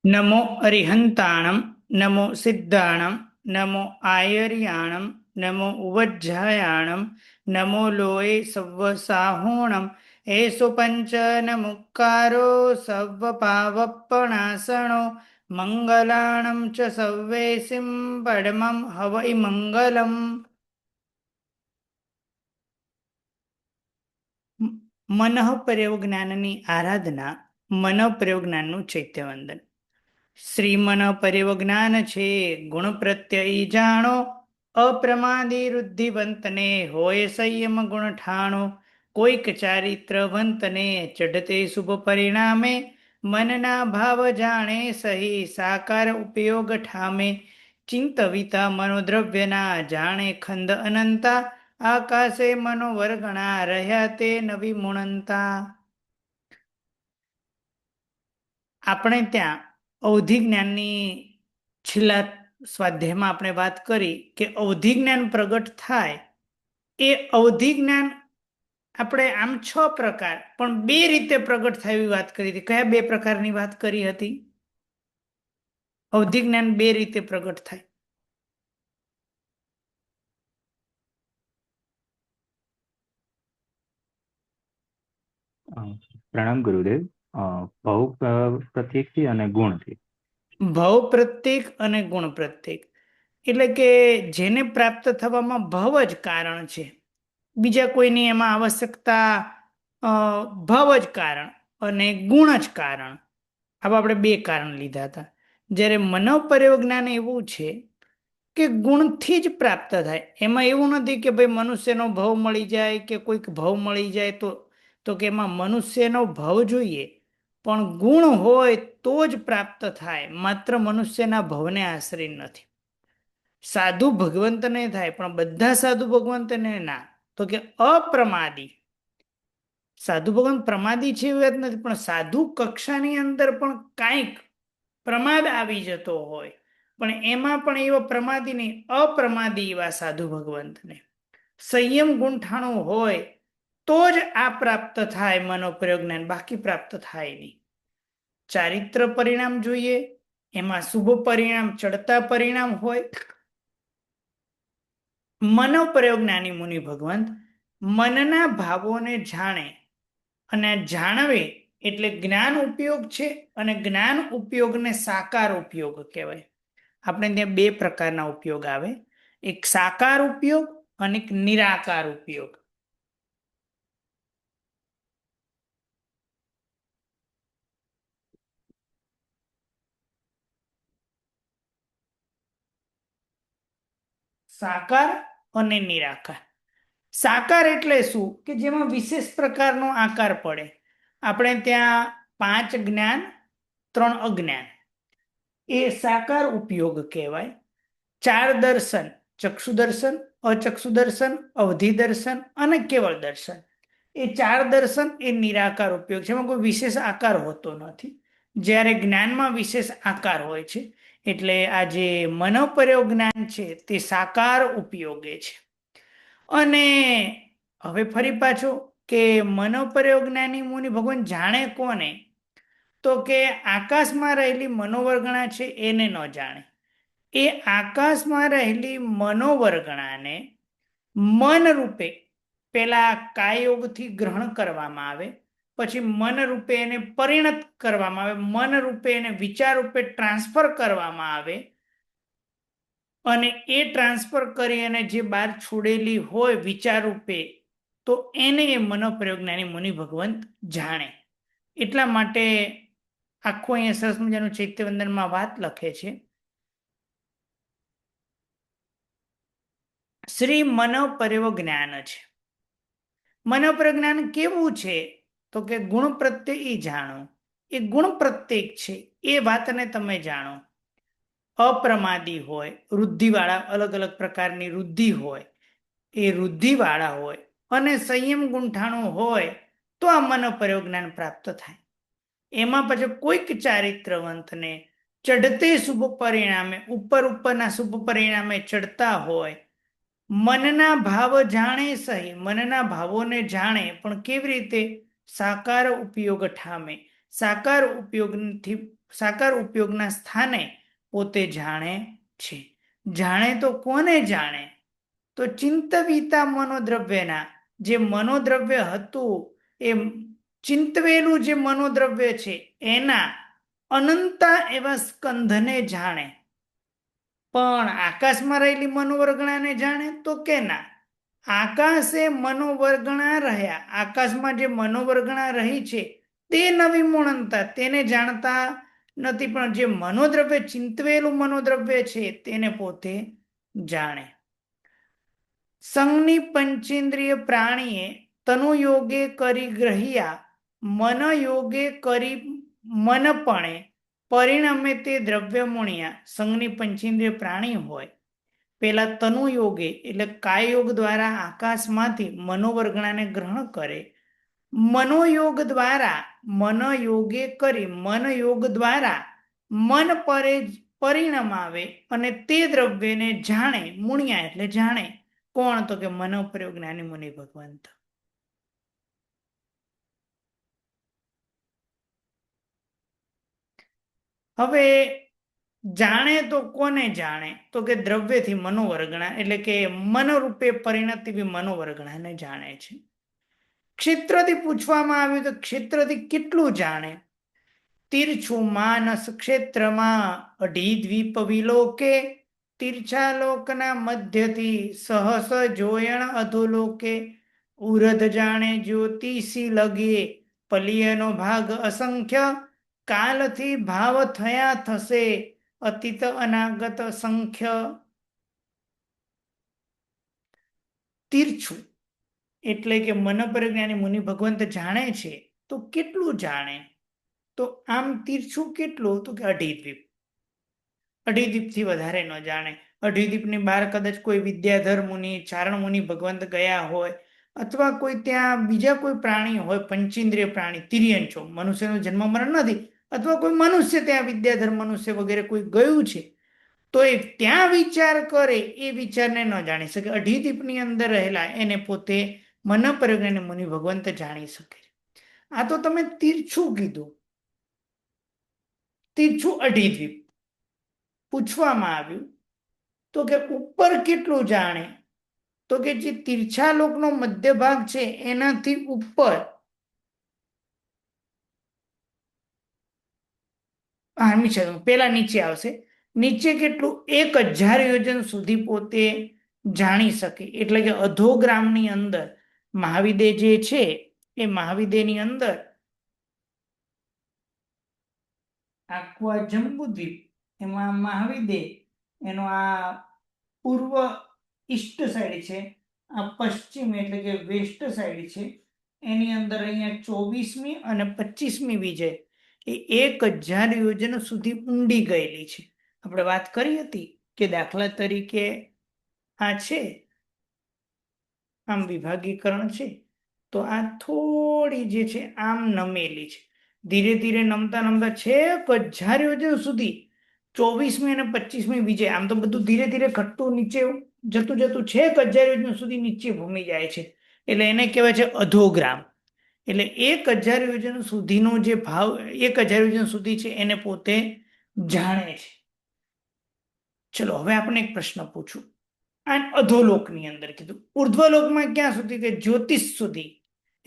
नमो अरिहन्ताणं नमो सिद्धाणं नमो आयर्याणं नमो उवज्झायाणं नमो लोये सव्वसाहोणं एषु पञ्चनमुक्कारो सव्वपावप्पणासनो मङ्गलाणं च सव्वेसिं परमं हवै मङ्गलम्। મનઃ પ્રયોગ જ્ઞાનની આરાધના, મનઃ પ્રયોગ જ્ઞાનનું ચૈત્યવંદન। શ્રીમન પર્યવ જ્ઞાન છે ગુણ પ્રત્યય જાણો, અપ્રમાદી રુદ્ધિવંતને હોય સંયમ ગુણ ઠાણો। કોઈક ચારિત્રવંતને ચઢતે શુભ પરિણામે, મનના ભાવ જાણે સહી સાકાર ઉપયોગ ઠામે। ચિંતવિતા મનોદ્રવ્યના જાણે ખંડ અનંતા, આકાશે મનોવર્ગણા રહ્યા તે નવી મુણંતા। આપણે ત્યાં અવધિ જ્ઞાનની છેલ્લા સ્વાધ્યાયમાં આપણે વાત કરી કે અવધિ જ્ઞાન પ્રગટ થાય એ અવધિ જ્ઞાન આપણે આમ 6 પ્રકાર પણ 2 રીતે પ્રગટ થાય એવી વાત કરી હતી। કયા 2 પ્રકારની વાત કરી હતી? અવધિ જ્ઞાન 2 રીતે પ્રગટ થાય। અ, પ્રણામ ગુરુદેવ। પ્રત્યેકથી અને ગુણથી। ભવ પ્રત્યેક અને ગુણ પ્રત્યેક એટલે કે જેને પ્રાપ્ત થવામાં ભવ જ કારણ છે, બીજા કોઈની એમાં આવશ્યકતા ભવ જ કારણ અને ગુણ જ કારણ, આવા આપણે 2 કારણ લીધા હતા। જ્યારે મનોપર્યોગ જ્ઞાન એવું છે કે ગુણથી જ પ્રાપ્ત થાય। એમાં એવું નથી કે ભાઈ મનુષ્યનો ભવ મળી જાય કે કોઈક ભવ મળી જાય તો કે એમાં મનુષ્યનો ભવ જોઈએ, પણ ગુણ હોય તો જ પ્રાપ્ત થાય, માત્ર મનુષ્યના ભવને આશ્રય નથી। સાધુ ભગવંતને થાય પણ બધા સાધુ ભગવંતને ના, તો કે અપ્રમાદી સાધુ ભગવાન પ્રમાદી છે એવી વાત નથી, પણ સાધુ કક્ષાની અંદર પણ કાંઈક પ્રમાદ આવી જતો હોય, પણ એમાં પણ એવા પ્રમાદી નહીં, અપ્રમાદી એવા સાધુ ભગવંતને સંયમ ગુંઠાણું હોય તો જ આ પ્રાપ્ત થાય મનોપ્રયોગ જ્ઞાન, બાકી પ્રાપ્ત થાય નહીં। ચારિત્ર પરિણામ જોઈએ, એમાં શુભ પરિણામ ચડતા પરિણામ હોય। મનોપ્રયોગ જ્ઞાની મુનિ ભગવંત મનના ભાવોને જાણે અને જાણવે એટલે જ્ઞાન ઉપયોગ છે, અને જ્ઞાન ઉપયોગને સાકાર ઉપયોગ કહેવાય। આપણે ત્યાં 2 પ્રકારના ઉપયોગ આવે, એક સાકાર ઉપયોગ અને એક નિરાકાર ઉપયોગ। સાકાર અને નિરાકાર। સાકાર એટલે શું? કે જેમાં વિશેષ પ્રકારનો આકાર પડે। આપણે ત્યાં 5 જ્ઞાન 3 અજ્ઞાન, એ સાકાર ઉપયોગ કહેવાય। 4 દર્શન, ચક્ષુ દર્શન, અચક્ષુ દર્શન, અવધિ દર્શન અને કેવળ દર્શન, એ 4 દર્શન એ નિરાકાર ઉપયોગ છે, એમાં કોઈ વિશેષ આકાર હોતો નથી। જ્યારે જ્ઞાનમાં વિશેષ આકાર હોય છે, એટલે આ જે મનોપર્યોગ જ્ઞાન છે તે સાકાર ઉપયોગે છે। અને હવે ફરી પાછો કે મનોપર્યોગ જ્ઞાની મુનિ ભગવાન જાણે કોને? તો કે આકાશમાં રહેલી મનોવર્ગણા છે એને ન જાણે, એ આકાશમાં રહેલી મનોવર્ગણાને મન રૂપે પેલા કાયયોગથી ગ્રહણ કરવામાં આવે, પછી મન રૂપે એને પરિણત કરવામાં આવે, મન રૂપે એને વિચાર રૂપે ટ્રાન્સફર કરવામાં આવે, અને એ ટ્રાન્સફર કરી અને જે બહાર છોડેલી હોય વિચાર રૂપે, તો એને એ મનોપ્રયોગ જ્ઞાની મુનિ ભગવંત જાણે। એટલા માટે આખું અહીંયા સરસ મજાનું ચૈત્યવંદનમાં વાત લખે છે, શ્રી મનોપર્યોગ જ્ઞાન છે। મનોપર્યોગ જ્ઞાન કેવું છે? તો કે ગુણ પ્રત્યે જાણો, એ ગુણ પ્રત્યેક છે એ વાતને તમે જાણો। અપ્રમાદી હોય, વૃદ્ધિવાળા, અલગ અલગ પ્રકારની વૃદ્ધિ હોય, એ વૃદ્ધિવાળા હોય અને સંયમ ગુંઠાણું હોય તો આ મનોપર્યોગ જ્ઞાન પ્રાપ્ત થાય। એમાં પછી કોઈક ચારિત્રવંતને ચઢતે શુભ પરિણામે, ઉપરના શુભ પરિણામે ચડતા હોય, મનના ભાવ જાણે સહી, મનના ભાવોને જાણે, પણ કેવી રીતે? સાકાર ઉપયોગ ઠામે। સાકાર ઉપયોગના સ્થાને પોતે જાણે છે. જાણે તો કોને જાણે? તો ચિંતવિતા મનોદ્રવ્યના જે મનોદ્રવ્ય હતું એ ચિંતવેલું જે મનોદ્રવ્ય છે એના અનંતા એવા સ્કંધને જાણે. પણ આકાશમાં રહેલી મનોવર્ગણાને જાણે તો કે ના. આકાશે મનોવર્ગણા રહ્યા, આકાશમાં જે મનોવર્ગણા રહી છે તે નવી મૂળનતા, તેને જાણતા નથી, પણ જે મનોદ્રવ્ય ચિંતવેલું મનોદ્રવ્ય છે તેને પોતે જાણે. સંઘની પંચેન્દ્રિય પ્રાણીએ તનુ યોગે કરી ગ્રહ્યા, મન યોગે કરી મનપણે પરિણામે તે દ્રવ્ય મુણ્યા. સંઘની પંચેન્દ્રિય પ્રાણી હોય પેલા તનુ યોગે એટલે કાય યોગ દ્વારા આકાશમાંથી મનોવર્ગણાને ગ્રહણ કરે, મનોયોગ દ્વારા મનયોગે કરી મનયોગ દ્વારા મન પરે પરિણામ આવે અને તે દ્રવ્યને જાણે. મુણ્યા એટલે જાણે. કોણ? તો કે મનોપ્રયોગ જ્ઞાની મુનિ ભગવંત. હવે જાણે તો કોને જાણે? તો કે દ્રવ્યથી મનોવર્ગણા એટલે કે મનોરૂપે પરિણતિ મનોવર્ગણાને જાણે છે. ક્ષેત્રથી પૂછવામાં આવ્યું તો ક્ષેત્રથી કેટલું જાણે? તીર્છું માનસ ક્ષેત્રમાં અઢી દ્વીપ વિલોકે, તીર્છાલોકના મધ્યથી સહસ જોયણ અધોલોકે, ઉરધ જાણે જ્યોતિષી લગે, પલિયનો ભાગ અસંખ્ય, કાલથી ભાવ થયા થશે અતીત અનાગત સંખ્ય. તીર્છું એટલે કે મનોપરિજ્ઞાની મુનિ ભગવંત જાણે છે તો કેટલું જાણે? તો આમ તીર્છું કેટલું? તો કે અઢી દ્વીપ. અઢી દ્વીપથી વધારે ન જાણે. અઢી દ્વીપની બહાર કદાચ કોઈ વિદ્યાધર મુનિ, ચારણ મુનિ ભગવંત ગયા હોય, અથવા કોઈ ત્યાં બીજા કોઈ પ્રાણી હોય, પંચેન્દ્રિય પ્રાણી, તિર્યંચો, મનુષ્યનો જન્મ મરણ નથી, અથવા કોઈ મનુષ્ય ત્યાં વિદ્યાધર મનુષ્ય વગેરે કોઈ ગયું છે તો એ ત્યાં વિચાર કરે એ વિચારને ન જાણી શકે. અઢી દ્વીપની અંદર રહેલા એને પોતે મનોપરિજ્ઞાની મુનિ ભગવંત જાણી શકે. આ તો તમે તીર્છું કીધું. તીર્છું અઢી દ્વીપ. પૂછવામાં આવ્યું તો કે ઉપર કેટલું જાણે? તો કે જે તીર્છાલોકનો મધ્ય ભાગ છે એનાથી ઉપર, પેલા નીચે આવશે. નીચે કેટલું? 1000 યોજન સુધી પોતે જાણી શકે. એટલે કે અધોગ્રામની અંદર મહાવિદે જે છે એ મહાવિદેની અંદર આખું આ જંબુદ્વીપ, એમાં મહાવિદે એનો આ પૂર્વ ઈસ્ટ સાઈડ છે, આ પશ્ચિમ એટલે કે વેસ્ટ સાઈડ છે, એની અંદર અહીંયા 24મી અને 25મી વિજય એ 1000 યોજન સુધી ઊંડી ગયેલી છે. આપણે વાત કરી હતી કે દાખલા તરીકે આ છે આમ વિભાગીકરણ છે તો આ થોડી જે છે આમ નમેલી છે. ધીરે ધીરે નમતા નમતા છેક 1000 યોજન સુધી 24મી અને 25મી વિજય, આમ તો બધું ધીરે ધીરે ઘટતું નીચે જતું જતું છેક 1000 યોજન સુધી નીચે ભૂમી જાય છે. એટલે એને કહેવાય છે અધોગ્રામ. એટલે 1000 યોજન સુધીનો જે ભાવ 1000 યોજન સુધી છે એને પોતે જાણે છે. ચલો હવે આપણે એક પ્રશ્ન પૂછું. આ અધોલોકની અંદર કીધું. ઉર્ધ્વલોકમાં ક્યાં સુધી? કે જ્યોતિષ સુધી.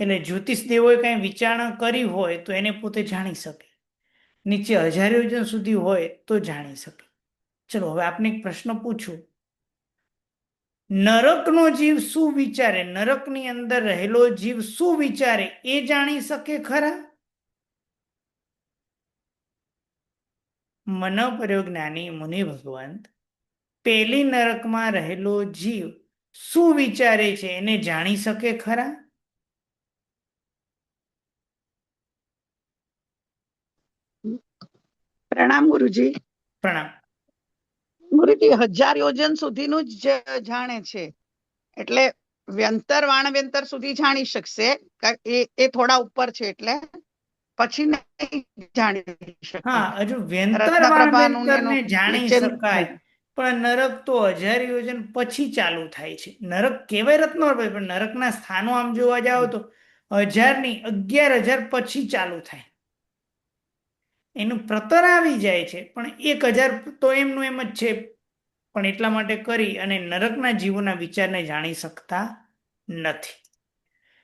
એટલે જ્યોતિષ દેવોએ કઈ વિચારણા કરી હોય તો એને પોતે જાણી શકે. નીચે 1000 યોજન સુધી હોય તો જાણી શકે. ચલો હવે આપને એક પ્રશ્ન પૂછું. નરકનો જીવ શું વિચારે? નરકની અંદર રહેલો જીવ શું વિચારે એ જાણી શકે ખરા? મનોપરિજ્ઞાની મુનિ ભગવંત પેલી નરકમાં રહેલો જીવ શું વિચારે છે એને જાણી શકે ખરા? પ્રણામ ગુરુજી. પ્રણામ. ગુરુજી 1000 યોજન સુધીનું જ જાણે છે, એટલે વ્યંતર વાણવ્યંતર સુધી જાણી શકશે. એ થોડા ઉપર છે એટલે પછી નહીં જાણી શકે. હા, હજુ વ્યંતર રત્નપ્રભાનું વાણવ્યંતરને જાણી નીચેનું શકાય, પણ નરક તો 1000 યોજન પછી ચાલુ થાય છે. નરક કહેવાય રત્નપ્રભા, પણ નરકના સ્થાનો આમ જોવા જાવ તો 1000 ની 11000 પછી ચાલુ થાય. એનું પ્રતર આવી જાય છે, પણ 1000 તો એમનું એમ જ છે, પણ એટલા માટે કરી અને નરકના જીવોના વિચારને જાણી શકતા નથી.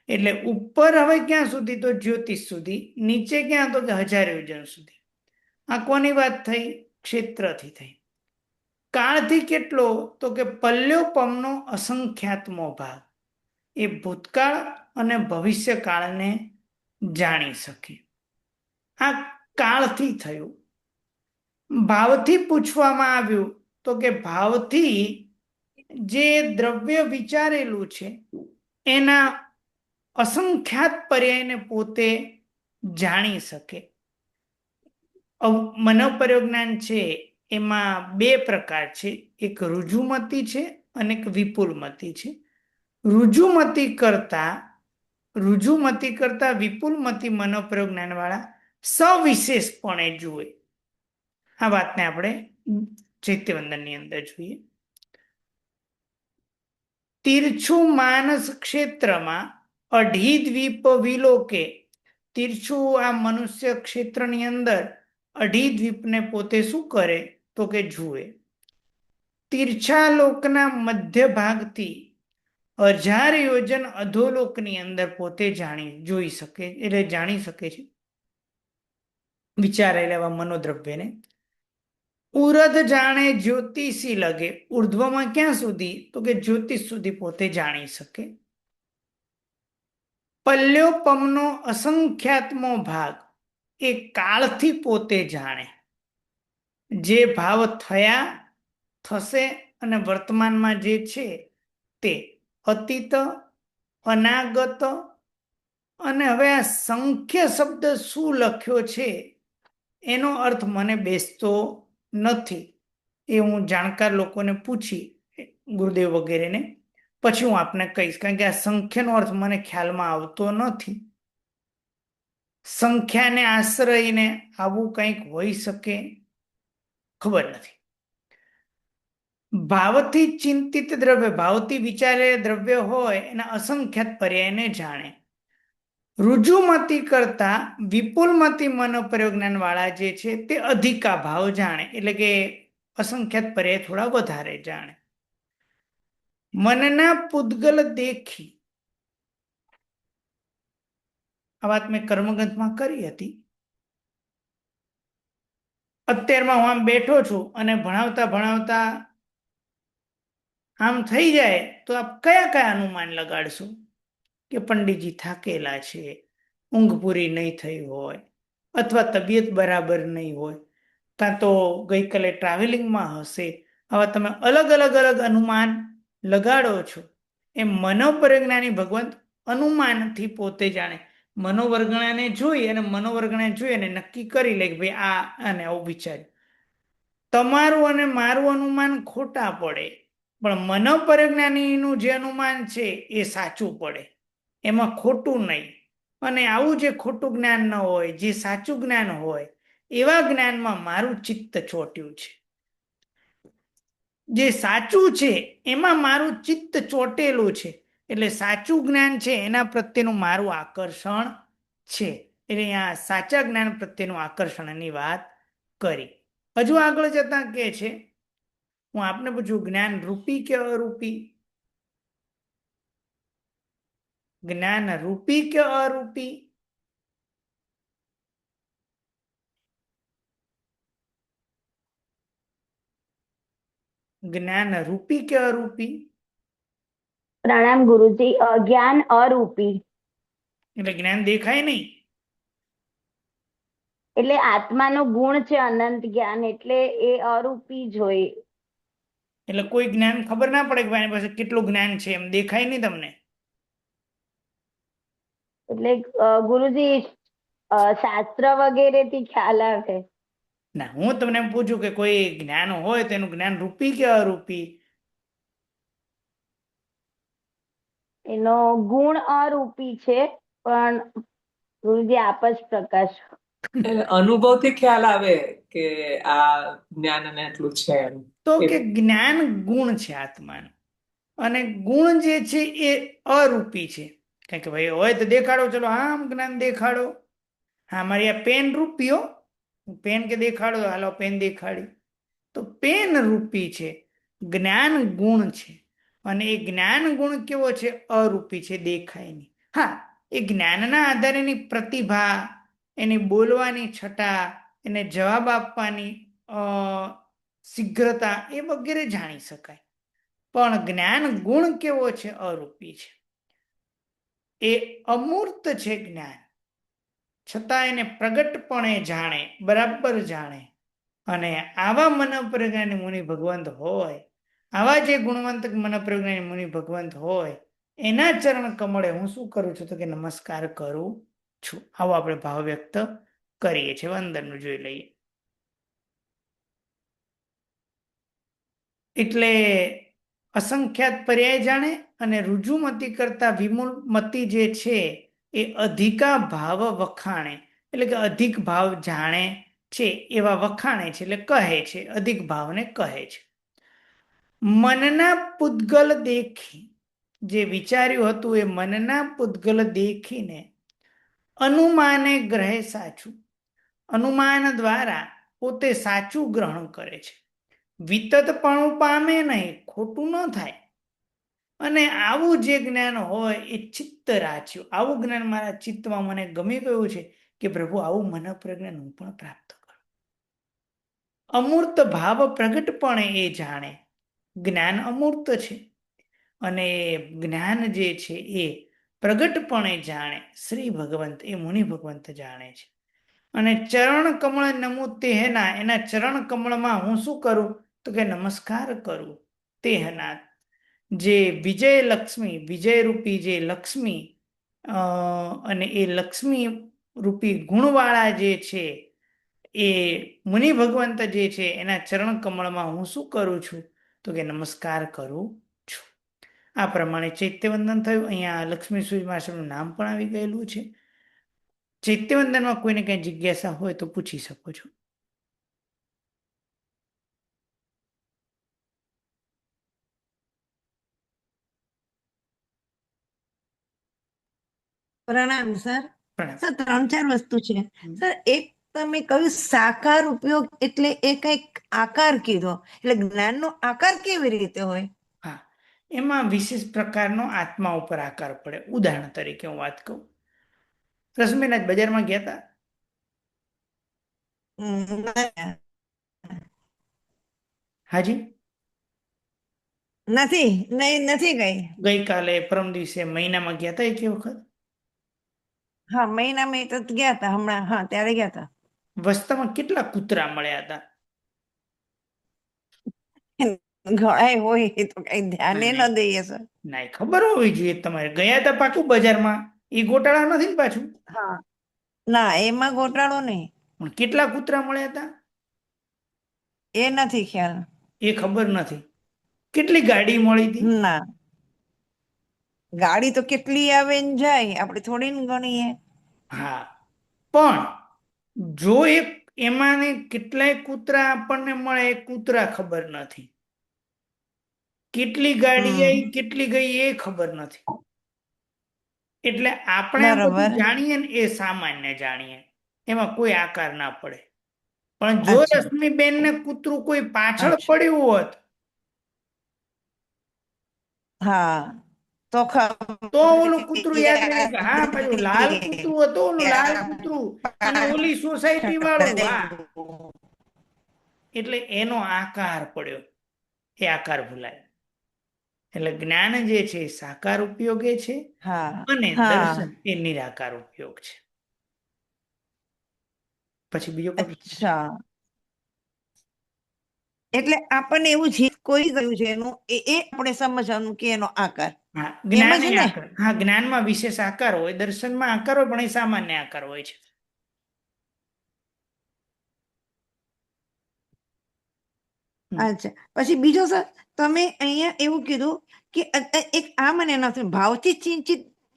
એટલે ઉપર હવે ક્યાં સુધી? તો જ્યોતિષ સુધી. નીચે ક્યાં? તો કે 1000 યોજન સુધી. આ કોની વાત થઈ? ક્ષેત્રથી થઈ. કાળથી કેટલો? તો કે પલ્યોપમનો અસંખ્યાતમો ભાગ. એ ભૂતકાળ અને ભવિષ્ય કાળને જાણી શકે. આ કાળથી થયું. ભાવથી પૂછવામાં આવ્યું તો કે ભાવથી જે દ્રવ્ય વિચારેલું છે એના અસંખ્યાત પર્યાયને પોતે જાણી શકે. મનોપર્યોજ્ઞાન છે એમાં 2 પ્રકાર છે, એક ઋજુમતી છે અને એક વિપુલમતી છે. ઋજુમતી કરતા વિપુલમતી મનોપ્રયોજ્ઞાન વાળા સવિશેષપણે જુએ. આ વાતને આપણે ચૈત્યવંદનની અંદર જોઈએ. તીર્છું માનસ ક્ષેત્રમાં 2 દ્વીપ વિલોકે. તીર્છું આ મનુષ્ય ક્ષેત્રની અંદર 2 દ્વીપને પોતે શું કરે? તો કે જુએ. તીર્છા લોકના મધ્ય ભાગથી 1000 યોજન અધોલોકની અંદર પોતે જોઈ શકે, એટલે જાણી શકે છે વિચારેલા એવા મનોદ્રવ્યને. ઉરધ જાણે જ્યોતિષી લગે. ઉર્ધ્વમાં ક્યાં સુધી? તો કે જ્યોતિષ સુધી પોતે જાણી શકે. પલ્યોપમનો અસંખ્યાતમો ભાગ એ કાળથી પોતે જાણે. જે ભાવ થયા, થશે અને વર્તમાનમાં જે છે તે અતીત, અનાગત અને હવે આ સંખ્ય શબ્દ શું લખ્યો છે એનો અર્થ મને બેસતો નથી. એ હું જાણકાર લોકોને પૂછી, ગુરુદેવ વગેરેને, પછી હું આપને કહીશ, કારણ કે આ સંખ્યાનો અર્થ મને ખ્યાલમાં આવતો નથી. સંખ્યાને આશ્રયને આવું કંઈક હોઈ શકે, ખબર નથી. ભાવથી ચિંતિત દ્રવ્ય, ભાવથી વિચારે દ્રવ્ય હોય એના અસંખ્યાત પર્યાયને જાણે. ઋજુમતી કરતા વિપુલમતી મનોપ્રયોજ્ઞાન વાળા જે છે તે અધિકા ભાવ જાણે, એટલે કે અસંખ્યાત પર્યાય થોડા વધારે જાણે. મનના પૂદગલ દેખી. આ વાત મેં કર્મગ્રંથમાં કરી હતી. અત્યારમાં હું આમ બેઠો છું અને ભણાવતા ભણાવતા આમ થઈ જાય તો આપ કયા કયા અનુમાન લગાડશો? કે પંડિતજી થાકેલા છે, ઊંઘ પૂરી નહીં થઈ હોય, અથવા તબિયત બરાબર નહીં હોય, કાં તો ગઈકાલે ટ્રાવેલિંગમાં હશે. આવા તમે અલગ અલગ અનુમાન લગાડો છો. એ મનોપરજ્ઞાની ભગવંત અનુમાનથી પોતે જાણે. મનોવર્ગણાને જોઈ અને નક્કી કરી લે કે ભાઈ આ અને આવું વિચાર્યું. તમારું અને મારું અનુમાન ખોટા પડે, પણ મનોપરજ્ઞાનીનું જે અનુમાન છે એ સાચું પડે, એમાં ખોટું નહીં. અને આવું જે ખોટું જ્ઞાન ન હોય, જે સાચું જ્ઞાન હોય, એવા જ્ઞાનમાં મારું ચિત્ત ચોટ્યું છે. જે સાચું છે એમાં મારું ચિત્ત ચોટેલું છે, એટલે સાચું જ્ઞાન છે એના પ્રત્યેનું મારું આકર્ષણ છે. એટલે અહીંયા સાચા જ્ઞાન પ્રત્યેનું આકર્ષણની વાત કરી. હજુ આગળ જતા કે છે, હું આપને પૂછું, જ્ઞાન રૂપી કે અરૂપી? જ્ઞાન રૂપી કે અરૂપી? જ્ઞાન રૂપી કે અરૂપી? પ્રણામ ગુરુજી. જ્ઞાન અરૂપી. એટલે જ્ઞાન દેખાય નહીં. એટલે આત્માનો ગુણ છે અનંત જ્ઞાન, એટલે એ અરૂપી જ હોય. એટલે કોઈ જ્ઞાન ખબર ના પડે કે ભાઈ પાસે કેટલું જ્ઞાન છે, એમ દેખાય નહીં તમને. એટલે ગુરુજી શાસ્ત્ર વગેરે થી ખ્યાલ આવે. ના, હું તમને એમ પૂછું કે કોઈ જ્ઞાન હોય તેનું જ્ઞાન રૂપી કે અરૂપી? એનો ગુણ અરૂપી છે, પણ ગુરુજી આપ જ પ્રકાશ. અનુભવથી ખ્યાલ આવે કે આ જ્ઞાન અને એટલું છે એમ. તો કે જ્ઞાન ગુણ છે આત્માનો, અને ગુણ જે છે એ અરૂપી છે. કારણ કે ભાઈ હોય તો દેખાડો, ચલો આમ જ્ઞાન દેખાડો. હા, મારી આ પેન રૂપિયો, પેન કે દેખાડો, હાલો પેન દેખાડી. તો પેન રૂપી છે, જ્ઞાન ગુણ છે. અને એ જ્ઞાન ગુણ કેવો છે? અરૂપી છે, દેખાય નહીં. હા, એ જ્ઞાનના આધારે એની પ્રતિભા, એની બોલવાની છટા, એને જવાબ આપવાની શીઘ્રતા એ વગેરે જાણી શકાય. પણ જ્ઞાન ગુણ કેવો છે? અરૂપી છે. એ અમૂર્ત છે જ્ઞાન, છતાં એને પ્રગટપણે જાણે, બરાબર જાણે. અને આવા મનોપ્રજ્ઞાની મુનિ ભગવંત હોય, આવા જે ગુણવંત મનોપ્રજ્ઞાની મુનિ ભગવંત હોય, એના ચરણ કમળે હું શું કરું છું? તો કે નમસ્કાર કરું છું. આવો આપણે ભાવ વ્યક્ત કરીએ છીએ. વંદનનું જોઈ લઈએ. એટલે અસંખ્યાત પર્યાય જાણે અને રુજુમતી કરતા વિમૂળ મતી જે છે એ અધિકા ભાવ વખાણે, એટલે કે અધિક ભાવ જાણે છે એવા વખાણે છે, એટલે કહે છે, અધિક ભાવને કહે છે. મનના પૂતગલ દેખી, જે વિચાર્યું હતું એ મનના પૂતગલ દેખીને અનુમાને ગ્રહે સાચું, અનુમાન દ્વારા પોતે સાચું ગ્રહણ કરે છે. વિતતપણું પામે નહીં, ખોટું ન થાય. અને આવું જે જ્ઞાન હોય એ ચિત્ત રાચ્યું, આવું જ્ઞાન મારા ચિત્તમાં મને ગમી ગયું છે કે પ્રભુ આવું મન પ્રજ્ઞાન હું પણ પ્રાપ્ત કરું. અમૂર્ત ભાવ પ્રગટપણે એ જાણે. જ્ઞાન અમૂર્ત છે અને જ્ઞાન જે છે એ પ્રગટપણે જાણે. શ્રી ભગવંત એ મુનિ ભગવંત જાણે છે. અને ચરણ કમળ નમો તેહના, એના ચરણ કમળમાં હું શું કરું? તો કે નમસ્કાર કરું. તેહના, જે વિજય લક્ષ્મી, વિજય રૂપી જે લક્ષ્મી અને એ લક્ષ્મી રૂપી ગુણવાળા જે છે એ મુનિ ભગવંત જે છે એના ચરણ કમળમાં હું શું કરું છું? તો કે નમસ્કાર કરું છું. આ પ્રમાણે ચૈત્યવંદન થયું. અહીંયા લક્ષ્મી સૂર્યમાસનું નામ પણ આવી ગયેલું છે. ચૈત્યવંદનમાં કોઈને કઈ જિજ્ઞાસા હોય તો પૂછી શકો છો. પ્રણામ સર. પ્રણામ. સર 3-4 વસ્તુ છે. સર એક તમે કહ્યું સાકાર ઉપયોગ, એટલે એ કઈક આકાર કીધો, એટલે જ્ઞાનનો આકાર કેવી રીતે હોય? હા, એમાં વિશેષ પ્રકારનો આત્મા ઉપર આકાર પડે. ઉદાહરણ તરીકે હું વાત કહું. રશ્મિન આજ બજારમાં ગયા હતા? હાજી? નથી ગઈ. ગઈકાલે, પરમ દિવસે, મહિનામાં ગયા હતા એક વખત? હા, મહિનામાં તો ગયા હતા હમણાં. હા, ત્યારે ગયા હતા. વસ્તામાં કેટલા કૂતરા મળ્યા હતા? ઘણાય હોય એ તો કઈ ધ્યાને ન દઈએ સર. ના, ખબર હોવી જોઈએ તમારે. ગયા હતા પાકું બજારમાં? એ ગોટાળા નથી ને પાછું? હા, ના એમાં ગોટાળો નહીં. પણ કેટલા કૂતરા મળ્યા હતા એ નથી ખ્યાલ. એ ખબર નથી. કેટલી ગાડી મળી હતી? ના, ગાડી તો કેટલી આવે ને જાય, આપણે થોડી ને ગણીએ. હા, પણ જો એક એમાંને કેટલાય કૂતરા આપણને મળે એ કૂતરા ખબર નથી. કેટલી ગાડી આવી, કેટલી ગઈ એ ખબર નથી. એટલે આપણે બધું બરોબર. જાણીએ ને એ સામાન્ય જાણીએ, એમાં કોઈ આકાર ના પડે. પણ જો અચ્છા. રશ્મિબેન ને કૂતરું કોઈ પાછળ અચ્છા. પડ્યું હોત હા, તો તો ઓલું કૂતરું યાદ રહે કે હા ભાઈ લાલ કૂતરું હતું, ઓલું લાલ કૂતરું અને ઓલી સોસાયટી વાળું. હા, એટલે એનો આકાર પડ્યો, એ આકાર ભૂલાય. એટલે જ્ઞાન જે છે એ સાકાર ઉપયોગે છે હા, અને હા. દર્શન એ નિરાકાર ઉપયોગ છે. પછી બીજો પ્રશ્ન. અચ્છા, એટલે આપણને એવું જે કોઈ ગયું છે એનું એ આપણે સમજવાનું કે એનો આકાર. હા, એમ જ્ઞાન જ એ ને? આકાર. હા, જ્ઞાનમાં વિશેષ આકાર હોય, દર્શનમાં આકાર હોય, પણ એ સામાન્ય આકાર હોય છે. અચ્છા, પછી બીજો સર, તમે અહીંયા એવું કીધું કે એક આ મને નથી, ભાવથી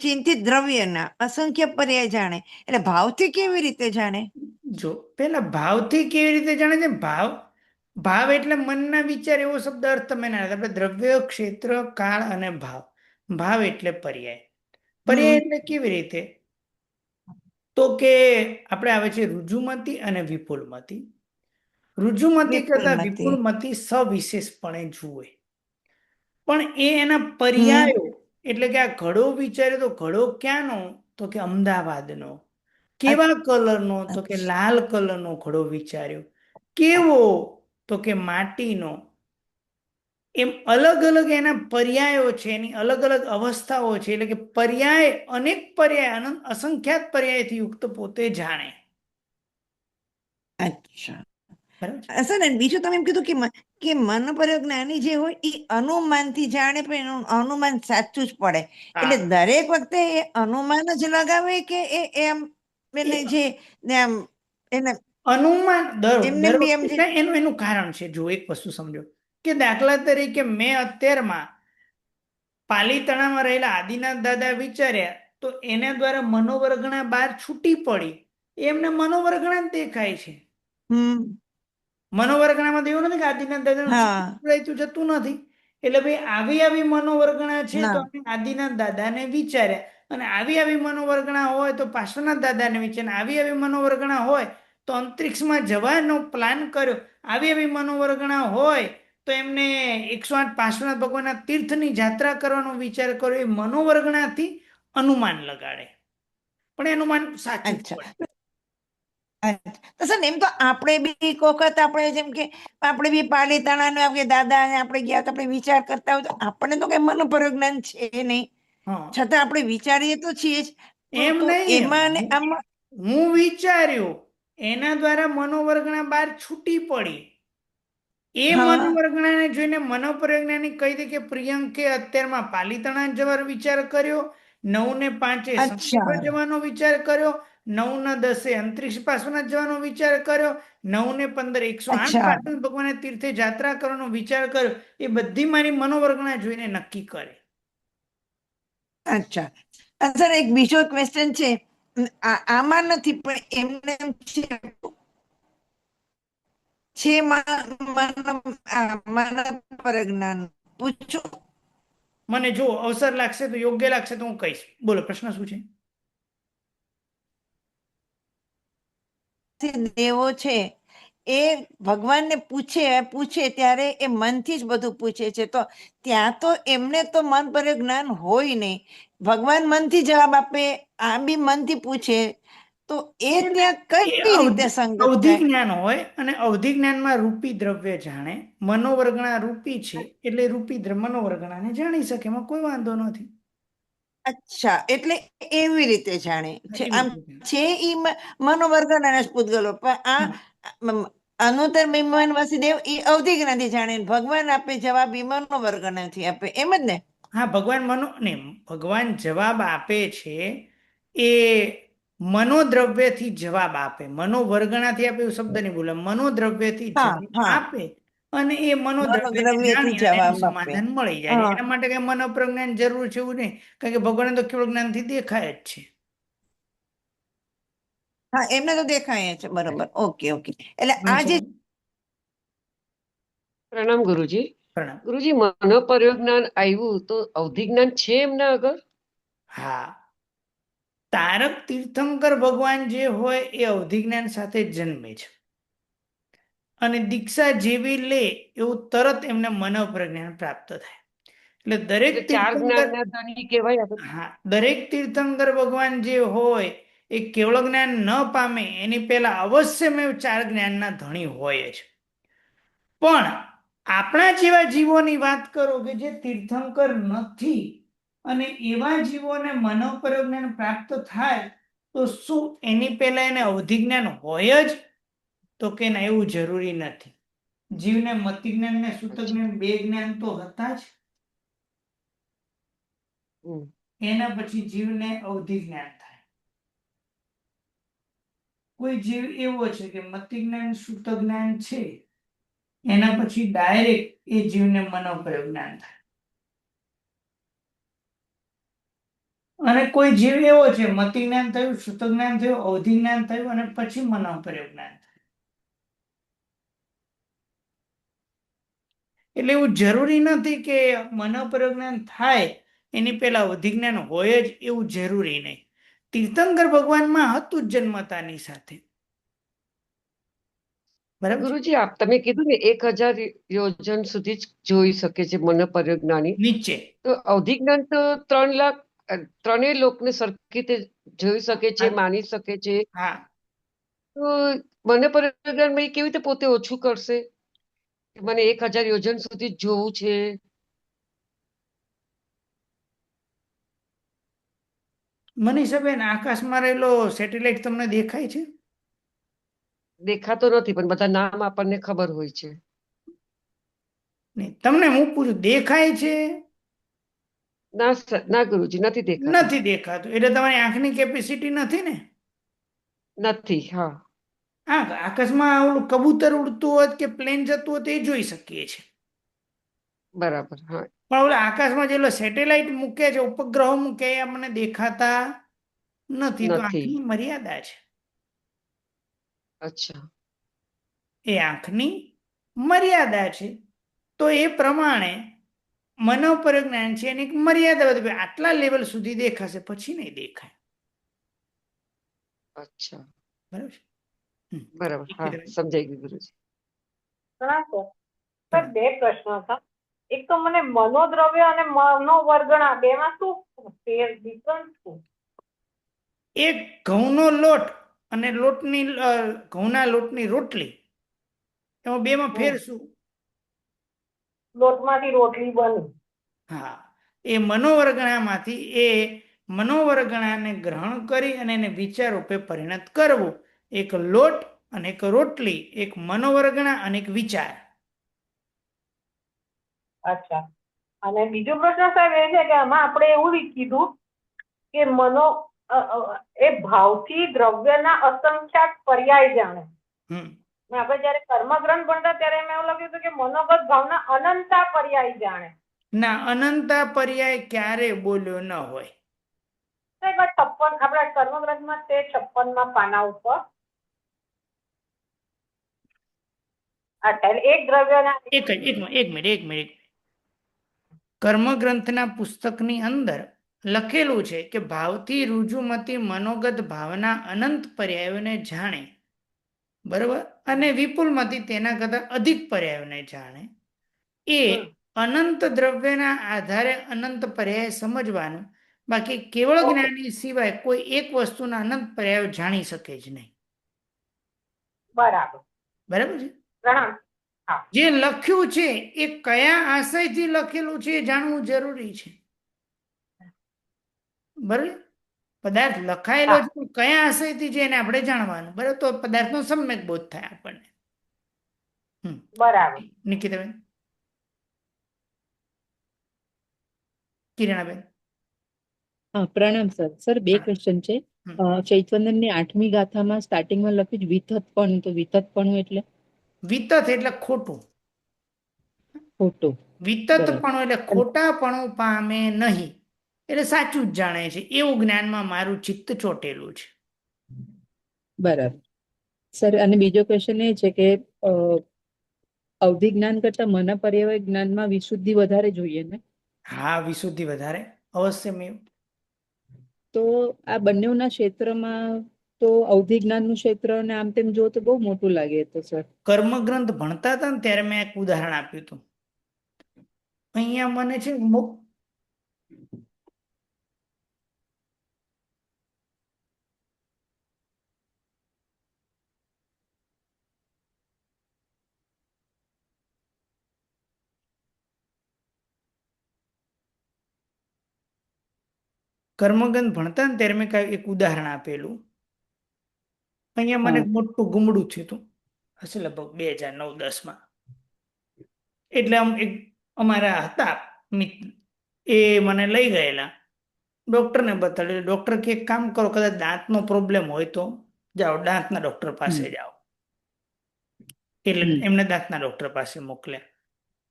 ચિંતિત દ્રવ્યના અસંખ્ય પર્યાય જાણે, એટલે ભાવથી કેવી રીતે જાણે? જો પેલા ભાવથી કેવી રીતે જાણે છે? ભાવ એટલે મનના વિચાર, એવો શબ્દ અર્થ તમે ના. આપણે દ્રવ્ય, ક્ષેત્ર, કાળ અને ભાવ. ભાવ એટલે પર્યાય. પર્યાય એટલે કેવી રીતે? તો કે આપણે આવે છે ઋજુમતી અને વિપુલમતી. ઋજુમતી કરતા વિપુલમતી. વિપુલમતી સવિશેષપણે જુએ, પણ એ એના હમ પર્યાયો, એટલે કે આ ઘડો વિચાર્યો તો ઘડો ક્યાંનો, તો કે અમદાવાદનો. કેવા કલરનો, તો કે અચ્છા લાલ કલરનો ઘડો વિચાર્યો. કેવો, તો કે માટીનો. એમ અલગ અલગ એના પર્યાયો છે, એની અલગ અલગ અવસ્થાઓ છે, એટલે કે પર્યાય, અનેક પર્યાય, અનંત અસંખ્યાત પર્યાયથી યુક્ત પોતે જાણે. અચ્છા બરાબર છે? સર અને બીજું તમે એમ કીધું કે મનોપર્યો જ્ઞાની જે હોય એ અનુમાનથી જાણે પણ એનું અનુમાન સાચું જ પડે, એટલે હા, દરેક વખતે એ અનુમાન જ લગાવે કે એમ એ એને જે ને આમ એને અનુમાન દર એમને દર બી એમ જે વખતે એનું એનું કારણ છે. જો એક વસ્તુ સમજો કે દાખલા તરીકે મેં અત્યારમાં પાલીતાણામાં રહેલા આદિનાથ દાદા વિચાર્યા, તો એના દ્વારા મનોવર્ગણા બહાર છૂટી પડી, એમને મનોવર્ગણા જ દેખાય છે. હમ મનોવર્ગણામાં તો એવું નથી કે આદિનાથ દાદાનું હા છૂટું જતું નથી. એટલે ભાઈ આવી આવી મનોવર્ગણા છે તો ના અમે આદિનાથ દાદાને વિચાર્યા, અને આવી આવી મનોવર્ગણા હોય તો પાર્શ્વનાથ દાદાને વિચાર્યા, આવી આવી મનોવર્ગણા હોય તો અંતરિક્ષમાં જવાનો પ્લાન કર્યો, આવી આવી મનોવર્ગણા હોય તો એમને 108 પાર્શ્વનાથ ભગવાનના તીર્થની યાત્રા કરવાનો વિચાર કર્યો. એ મનોવર્ગણાથી અનુમાન લગાડે, પણ એ અનુમાન સાચું જ અચ્છા પડે. તો સર એમ તો આપણે બી એક વખત આપણે જેમ કે આપણે બી પાલીતાણા કે દાદા ને આપણે ગયા તો આપણે વિચાર કરતા હોય તો આપણને તો કઈ મનોપર્યો જ્ઞાન છે નહીં, હા, છતાં આપણે વિચારીએ તો છીએ જ. એમ તો નહીં. એમાં ને આમાં હું વિચાર્યું, એના દ્વારા મનોવર્ગણા બહાર છૂટી પડી. એ હા મનોવર્ગણાને જોઈને મનોપ્રજ્ઞાની કહી દે કે પ્રિયંકે અત્યારમાં પાલીતાણા જવાનો વિચાર કર્યો, 9:05 અચ્છા શંકર જવાનો વિચાર કર્યો, 9:10 અંતરિક્ષ પાર્શ્વનાથ જવાનો વિચાર કર્યો, 9:15 108 અચ્છા પાટણ ભગવાન તીર્થે યાત્રા કરવાનો વિચાર કર્યો. એ બધી મારી મનોવર્ગણા જોઈને નક્કી કરે. અચ્છા સર એક બીજો ક્વેશ્ચન છે, આમાં નથી પણ એમને એમ છે જ્ઞાન પૂછો. મને જો અવસર લાગશે તો, યોગ્ય લાગશે તો હું કહીશ. બોલો, પ્રશ્ન શું છે? દેવો છે એ ભગવાનને પૂછે ત્યારે એ મનથી જ બધું પૂછે છે, તો ત્યાં તો એમને તો મન પર જ્ઞાન હોય નહીં, ભગવાન મનથી જવાબ આપે, આ બી મનથી પૂછે, તો એ ત્યાં એ કઈ રીતે સંગત અવધિ થાય? જ્ઞાન હોય, અને અવધિ જ્ઞાનમાં રૂપી દ્રવ્ય જાણે. મનોવર્ગણા રૂપી છે એટલે રૂપી મનોવર્ગણાને જાણી શકે, એમાં કોઈ વાંધો નથી. અચ્છા એટલે એવી રીતે જાણે છે, એવી આમ રીતે જાણે. છે ઈ મનોવર્ગના જ પૂતગલો, પણ આ હા, અનુત્તર વિમાન વાસુદેવ એ અવધિ જ્ઞાનથી જાણે, ભગવાન આપે જવાબ ઈ મનોવર્ગનાથી આપે, એમ જ ને? હા, ભગવાન જવાબ આપે છે એ મનોદ્રવ્યથી જવાબ આપે, મનોવર્ગણાથી આપે એવું શબ્દ નહીં બોલે, મનોદ્રવ્યથી હા જવાબ હા આપે, અને એ મનોદ્રવ્યને મનોદ્રવ્યથી જાણી અને એનું જવાબ આપે. સમાધાન મળી જાય છે. હા એના માટે કઈ મનોપ્રજ્ઞાન જરૂર છે એવું નહીં, કારણ કે ભગવાન તો કેવળ જ્ઞાનથી દેખાય જ છે. હા એમને તો દેખાય છે, બરોબર, ઓકે ઓકે. એટલે આ જે પ્રણામ ગુરુજી. પ્રણામ. ગુરુજી, મનોપર્યોજ્ઞાન આવ્યું તો અવધિ જ્ઞાન છે એમના આગળ? હા, તારક તીર્થંકર ભગવાન જે હોય એ અવધિ જ્ઞાન સાથે જ જન્મે છે, અને દીક્ષા જેવી લે એવું તરત એમને મનોપ્રજ્ઞાન પ્રાપ્ત થાય. એટલે દરેક એટલે ચાર તીર્થંકર, જ્ઞાનના ધણી કહેવાય આપણે. હા, દરેક તીર્થંકર ભગવાન જે હોય એ કેવળ જ્ઞાન ન પામે એની પહેલા અવશ્યમેવ 4 જ્ઞાનના ધણી હોય જ. પણ આપણા જેવા જીવોની વાત કરો કે જે તીર્થંકર નથી, અને એવા જીવોને મનોપરજ્ઞાન પ્રાપ્ત થાય, તો શું એની પહેલા એને અવધિ જ્ઞાન હોય જ? તો કે ના, એવું જરૂરી નથી. જીવને મતિ જ્ઞાન ને સૂતક જ્ઞાન 2 જ્ઞાન તો હતા જ. હમ. એના પછી જીવને અવધિ જ્ઞાન થાય. કોઈ જીવ એવો છે કે મતિ જ્ઞાન સૂતક જ્ઞાન છે, એના પછી ડાયરેક્ટ એ જીવને મનોપ્રયોગ જ્ઞાન થાય. અને કોઈ જીવ એવો છે, મતિ જ્ઞાન થયું, સૂતક જ્ઞાન થયું, અવધિ જ્ઞાન થયું, અને પછી મનોપ્રયોગ જ્ઞાન થાય. એટલે એવું જરૂરી નથી કે મનોપ્રયોગ જ્ઞાન થાય એની પહેલા અવધિ જ્ઞાન હોય જ, એવું જરૂરી નહીં. તીર્થંકર ભગવાનમાં હતું જ જન્મતાની સાથે. બરાબર છે? ગુરુજી તમે કીધું ને 1000 યોજન સુધી જ જોઈ શકે છે મનોપરજ્ઞાની. નીચે તો અવધિ જ્ઞાન તો 3 લાખ ત્રણેય લોકને સરખી રીતે જોઈ શકે છે, હા. માની શકે છે. હા, તો મનોપરજ્ઞાન કેવી રીતે પોતે ઓછું કરશે કે મને 1000 યોજન સુધી જ જોવું છે? મનીષાબેન, આકાશમાં રહેલો સેટેલાઇટ તમને દેખાય છે? દેખાતો નથી, પણ બધા નામ આપણને ખબર હોય છે. નહીં, તમને હું પૂછું, દેખાય છે? ના ના ગુરુજી, નથી દેખાતું. નથી દેખાતું, એટલે તમારી આંખની કેપેસિટી નથી ને. નથી. હા. હા, આકાશમાં ઓલું કબૂતર ઉડતું હોત કે પ્લેન જતું હોત એ જોઈ શકીએ છીએ, બરાબર. હા. પણ ઓલા આકાશમાં જેલો સેટેલાઇટ મૂકે છે, ઉપગ્રહો મૂકે, એ આપણને દેખાતા નથી. તો નથી. આંખની મર્યાદા છે, અચ્છા. એ આંખની મર્યાદા છે. તો એ પ્રમાણે મનોપરજ્ઞાન છે એની એક મર્યાદા બધી, આટલા લેવલ સુધી દેખાશે, પછી નહીં દેખાય. અચ્છા. બરાબર છે? બરાબર. ઠીક હા, છે. સમજાઈ ગયું ગુરુજી. સર, બે પ્રશ્ન હતા. એક તો મને મનોદ્રવ્ય અને મનોવર્ગણા બેમાં શું ડિફરન્સ શું? એક ઘઉંનો લોટ અને ઘઉંના લોટની રોટલી, એમાં બેમાં ફેર શું? લોટમાંથી રોટલી બની. હા, એ મનોવર્ગણામાંથી એ મનોવર્ગણાને ગ્રહણ કરી અને એને વિચાર રૂપે પરિણત કરવું. એક લોટ અને એક રોટલી, એક મનોવર્ગણા અને એક વિચાર. અચ્છા. અને બીજો પ્રશ્ન સાહેબ એ છે કે આમાં આપણે એવું કીધું કે એ ભાવથી દ્રવ્યના અસંખ્યાત પર્યાય જાણે. આપણે જયારે કર્મગ્રંથ ભણતા ત્યારે એમ એવું લખ્યું હતું કે મનોગત ભાવના અનંતા પર્યાય જાણે. ના, અનંતા પર્યાય ક્યારે બોલ્યો ન હોય. 56 આપણા કર્મગ્રંથમાં તે 56માં પાના ઉપર એક દ્રવ્યના એક મિનિટ. કર્મગ્રંથના પુસ્તકની અંદર લખેલું છે કે ભાવથી રુજુમતી મનોગત ભાવના અનંત પર્યાયોને જાણે, બરોબર, અને વિપુલમતી તેના કરતા અધિક પર્યાયોને જાણે. એ અનંત દ્રવ્યના આધારે અનંત પર્યાય સમજવાનું. બાકી કેવળ જ્ઞાની સિવાય કોઈ એક વસ્તુના અનંત પર્યાયો જાણી શકે જ નહીં. બરાબર. બરાબર છે? પ્રણામ. જે લખ્યું છે એ કયા આશયથી લખેલું છે એ જાણવું જરૂરી છે. બરાબર? પદાર્થ લખાયેલો છે કયા આશયથી છે એને આપણે જાણવાનું. બરાબર? તો પદાર્થનો સમ્યક બોધ થાય આપણને. બરાબર. નિકિતાબેન, કિરણાબેન. પ્રણામ સર. સર, બે ક્વેશ્ચન છે. ચૈતવંદનની 8મી ગાથામાં સ્ટાર્ટિંગમાં લખ્યું છે વિતથપણું, તો વિતથપણું એટલે? વિતથ એટલે ખોટું. ખોટું. વિતથપણું એટલે ખોટાપણું પામે નહીં, એટલે સાચું જ જાણે છે એવું જ્ઞાનમાં મારું ચિત્ત ચોટેલું છે. બરાબર સર. અને બીજો ક્વેશ્ચન એ છે કે અવધિ જ્ઞાન કરતા મન પર્યાય જ્ઞાનમાં વિશુદ્ધિ વધારે જોઈએ ને? હા, વિશુદ્ધિ વધારે અવશ્ય. તો આ બંનેના ક્ષેત્રમાં તો અવધિ જ્ઞાનનું ક્ષેત્ર અને આમ તેમ જો તો બહુ મોટું લાગે તો સર. કર્મગ્રંથ ભણતા હતા ને ત્યારે મેં એક ઉદાહરણ આપ્યું હતું. અહીંયા મને છે કર્મગ્રંથ ભણતા ને ત્યારે મેં એક ઉદાહરણ આપેલું. અહીંયા મને મોટું ગુમડું થયું હતું, હશે લગભગ 2009-10માં. એટલે અમારા હતા મિત્ર, એ મને લઈ ગયેલા ડોક્ટરને બતાડ્યું. ડોક્ટર કે એક કામ કરો, કદાચ દાંતનો પ્રોબ્લેમ હોય તો જાઓ, દાંતના ડોક્ટર પાસે જાઓ. એટલે એમને દાંતના ડોક્ટર પાસે મોકલ્યા.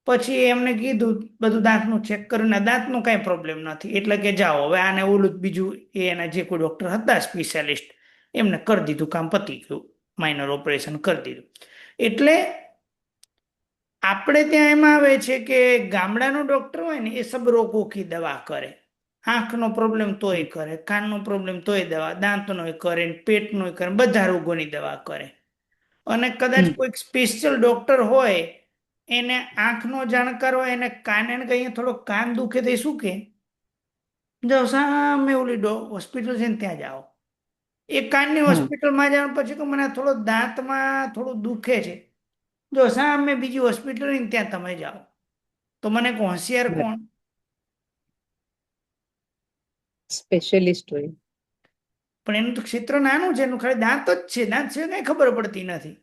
પછી એમને કીધું, બધું દાંતનું ચેક કર્યું, દાંતનું કઈ પ્રોબ્લેમ નથી, એટલે કે જાઓ હવે આને ઓલું બીજું એના જે કોઈ ડોક્ટર હતા સ્પેશિયાલિસ્ટ એમને કરી દીધું, કામ પતી ગયું, માઇનર ઓપરેશન કરી દીધું. એટલે આપણે ત્યાં એમાં આવે છે કે ગામડાનો ડોક્ટર હોય ને એ સબ રોગો કી દવા કરે, આંખનો પ્રોબ્લેમ તોય કરે, કાનનો પ્રોબ્લેમ તોય દવા, દાંતનો કરે, પેટનો કરે, બધા રોગોની દવા કરે. અને કદાચ કોઈક સ્પેશિયલ ડોક્ટર હોય એને આંખનો જાણકાર હોય એને કાન એને કહીએ થોડો કાન દુખે તો એ શું કે જાઓ સામે ઓલી હોસ્પિટલ છે ને ત્યાં જાઓ. એ કાનની હોસ્પિટલમાં જાવ પછી કે મને થોડો દાંતમાં થોડું દુખે છે, જો સામે બીજી હોસ્પિટલ ને ત્યાં તમે જાઓ. તો મને હોશિયાર કોણ? સ્પેશિયલિસ્ટ હોય. પણ એનું તો ક્ષેત્ર નાનું છે, એનું ખાલી દાંત જ છે, દાંત છે કઈ ખબર પડતી નથી.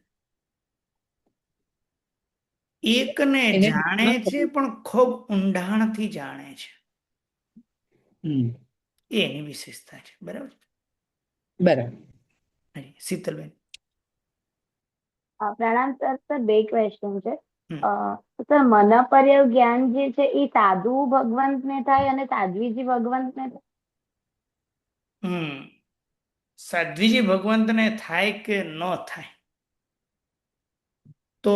એકને એને જાણે છે પણ ખૂબ ઊંડાણથી જાણે છે, એ એની વિશેષતા છે. બરાબર. બરાબર. શીતલબેન. પ્રણામ સર. સર, બે ક્વેશ્ચન છે. હમ. સર, મનપર્ય જ્ઞાન જે છે એ સાધુ ભગવંતને થાય અને સાધ્વીજી ભગવંતને થાય? સાધ્વીજી ભગવંતને થાય કે ન થાય, તો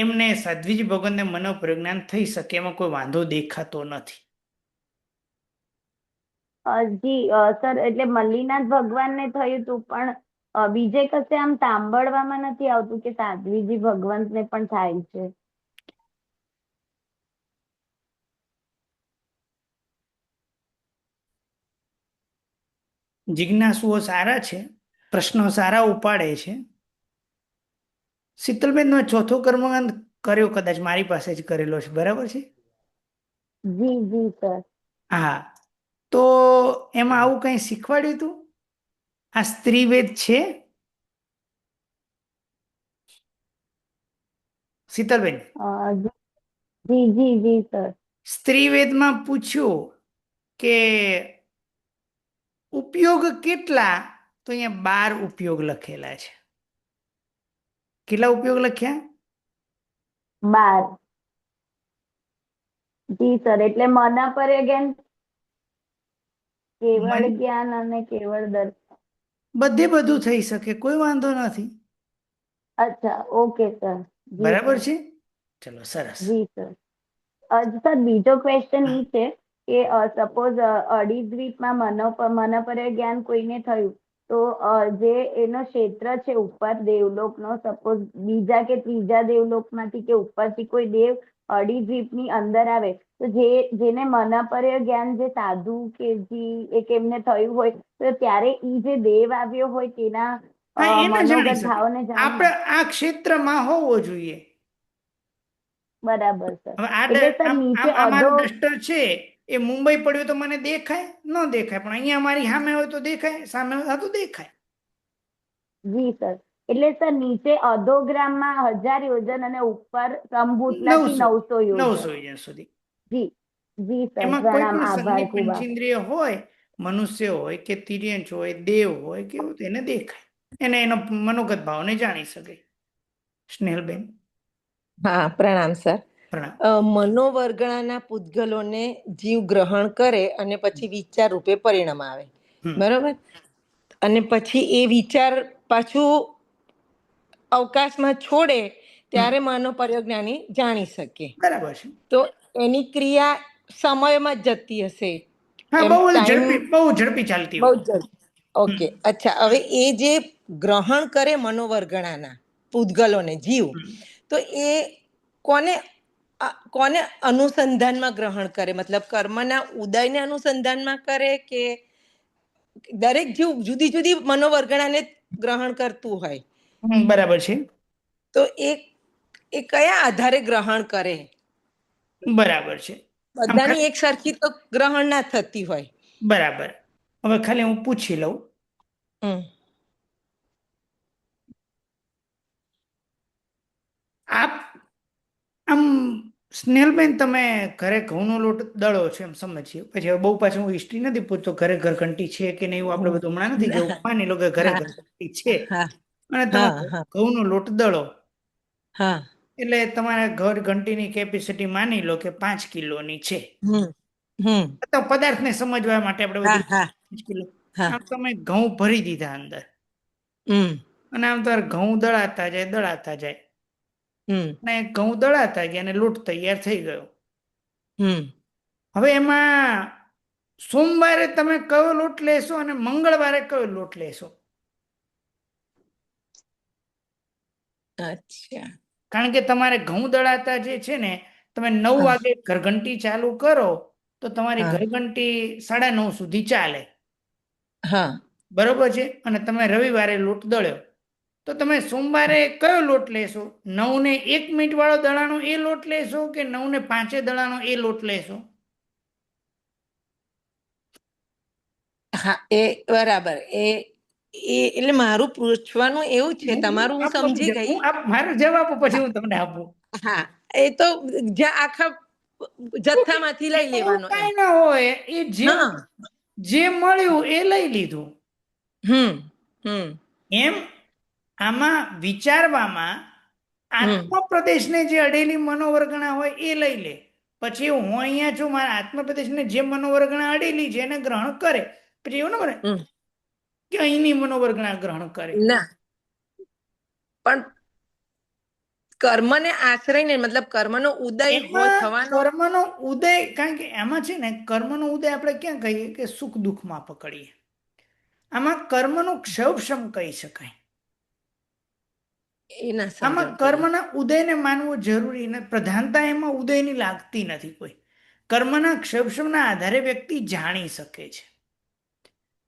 એમને સાધ્વીજી ભગવંતને મનોપ્રજ્ઞાન થઈ શકે એમાં કોઈ વાંધો દેખાતો નથી. જી સર, એટલે મલ્લીનાથ ભગવાનને થયું હતું પણ બીજે કશે આમ સાંભળવામાં નથી આવતું કે સાધ્વીજી ભગવંતને પણ થાય છે. જિજ્ઞાસુઓ સારા છે, પ્રશ્નો સારા ઉપાડે છે. શીતલબેન નો ચોથો કર્મકાંડ કર્યો કદાચ મારી પાસે જ કરેલો છે, બરાબર છે? જી જી સર. હા, તો એમાં આવું કઈ શીખવાડ્યું હતું? આ સ્ત્રીવેદ છે શીતલબેન? જી જી જી સર. સ્ત્રીવેદમાં પૂછ્યું કે ઉપયોગ કેટલા, તો અહીંયા 12 ઉપયોગ લખેલા છે. કેટલા ઉપયોગ લખ્યા? 12. જી સર, એટલે મનપર્ય જ્ઞાન, કેવળ જ્ઞાન અને કેવળ દર્શન. બધે બધું થઈ શકે, કોઈ વાંધો નથી. અચ્છા, ઓકે સર. બરાબર છે, ચલો સરસ. જી સર. સર, બીજો ક્વેશ્ચન ઈ છે કે સપોઝ અડી દ્વીપમાં મનપર્ય જ્ઞાન કોઈને થયું તો જે એનો ક્ષેત્ર છે ઉપર દેવલોકનો, સપોઝ બીજા કે ત્રીજા દેવલોકમાંથી કે ઉપરથી કોઈ દેવ અડી દ્વીપની અંદર આવે તો જેને મનપર્ય જ્ઞાન જે સાધુ કે એક એમને થયું હોય તો ત્યારે ઈ જે દેવ આવ્યો હોય તેના મનોગત ભાવને આપણે આ ક્ષેત્રમાં હોવો જોઈએ. બરાબર સર. હવે એટલે સર નીચે મારું ડસ્ટર છે એ મુંબઈ પડ્યું તો મને દેખાય ન દેખાય, પણ અહીંયા મારી સામે હોય તો દેખાય, સામે હોય તો દેખાય. જી સર. એટલે સર નીચે અધોગ્રામમાં 1000 યોજન અને ઉપર સંભૂતલાથી 900 યોજન સુધી. જી જી સર. એમાં કોઈ પ્રણામ, પણ આભાર સંજ્ઞી ખૂબ. પંચેન્દ્રિય હોય, મનુષ્ય હોય કે તિર્યંચ હોય, દેવ હોય કે એને દેખાય, એને એનો મનોગત ભાવને જાણી શકે. સ્નેહલબેન. હા, પ્રણામ સર. પ્રણામ. મનોવર્ગણાના પૂતગલોને જીવ ગ્રહણ કરે અને પછી વિચાર રૂપે પરિણામ આવે, બરોબર? અને પછી એ વિચાર પાછું અવકાશમાં છોડે ત્યારે મનોપર્યજ્ઞાની જાણી શકે. બરાબર છે. તો એની ક્રિયા સમયમાં જ જતી હશે. હા, બહુ ઝડપી ચાલતી બહુ હોય. ઝડપી. ઓકે, અચ્છા. હવે એ જે ગ્રહણ કરે મનોવર્ગણાના પૂતગલોને જીવ, તો એ કોને અનુસંધાનમાં ગ્રહણ કરે? મતલબ કર્મના ઉદયને અનુસંધાનમાં કરે કે દરેક જીવ જુદી જુદી મનોવર્ગણાને ગ્રહણ કરતું હોય? બરાબર છે. તો એ કયા આધારે ગ્રહણ કરે? બરાબર છે. બધાની એક સરખી તો ગ્રહણ ના થતી હોય. બરાબર. હવે ખાલી હું પૂછી લઉં. આમ સ્નેહલબેન, તમે ઘરે ઘઉંનો લોટ દળો છો એમ સમજીએ, પછી હવે બહુ પાછું હું હિસ્ટ્રી નથી પૂછતો ઘરે ઘંટી છે કે નહીં, એવું આપણે બધું હમણાં નથી કેવું. માની લો કે ઘરે ઘંટી છે અને તમે ઘઉંનો લોટ દળો, એટલે તમારા ઘર ઘંટીની કેપેસિટી માની લો કે 5 કિલોની છે. તો પદાર્થને સમજવા માટે આપણે બધું 5 કિલો. આમ તમે ઘઉં ભરી દીધા અંદર અને આમ તાર ઘઉં દળાતા જાય અને ઘઉં દળાતા ગયા અને લોટ તૈયાર થઈ ગયો. હવે એમાં સોમવારે તમે કયો લોટ લેશો અને મંગળવારે કયો લોટ લેશો? અચ્છા. કારણ કે તમારે ઘઉં દળાતા જે છે ને, તમે 9 હા. વાગે ઘરઘંટી ચાલુ કરો તો તમારી હા. ઘરઘંટી 9:30 સુધી ચાલે, હા. બરોબર છે? અને તમે રવિવારે લોટ દળ્યો તો તમે સોમવારે કયો લોટ લેશો? 9 ને 1 મિનિટ વાળો દળાનો એ લોટ લેશો કે 9 ને 5 દળાનો એ લોટ લેશો? હા, એ બરાબર. એટલે મારું પૂછવાનું એવું છે, તમારું હું સમજી ગઈ. મારો જવાબ પછી હું તમને આપું. હા, એ તો આખા જથ્થામાંથી લઈ એવું લેવાનો એમ. કઈ ના હોય, એ હા. જે મળ્યું એ લઈ લીધું. હમ. એમ આમાં વિચારવામાં આત્મપ્રદેશને જે અડેલી મનોવર્ગણા હોય એ લઈ લે. પછી હું અહીંયા છું, મારા આત્મપ્રદેશને જે મનોવર્ગણા અડેલી છે એને ગ્રહણ કરે. પછી એવું ના બને કે અહીંની મનોવર્ગણા ગ્રહણ કરે. ના, પણ કર્મને આશ્રયને, મતલબ કર્મનો ઉદય એમાં થવાનો. કર્મનો ઉદય, કારણ કે એમાં છે ને કર્મનો ઉદય આપણે ક્યાં કહીએ કે સુખ દુઃખમાં પકડીએ. આમાં કર્મનો ક્ષયક્ષમ કહી શકાય. એના આમાં સમજણ પડી. કર્મના ઉદયને માનવું જરૂરી નથી. પ્રધાનતા એમાં ઉદયની લાગતી નથી કોઈ. કર્મના ક્ષયક્ષમના આધારે વ્યક્તિ જાણી શકે છે.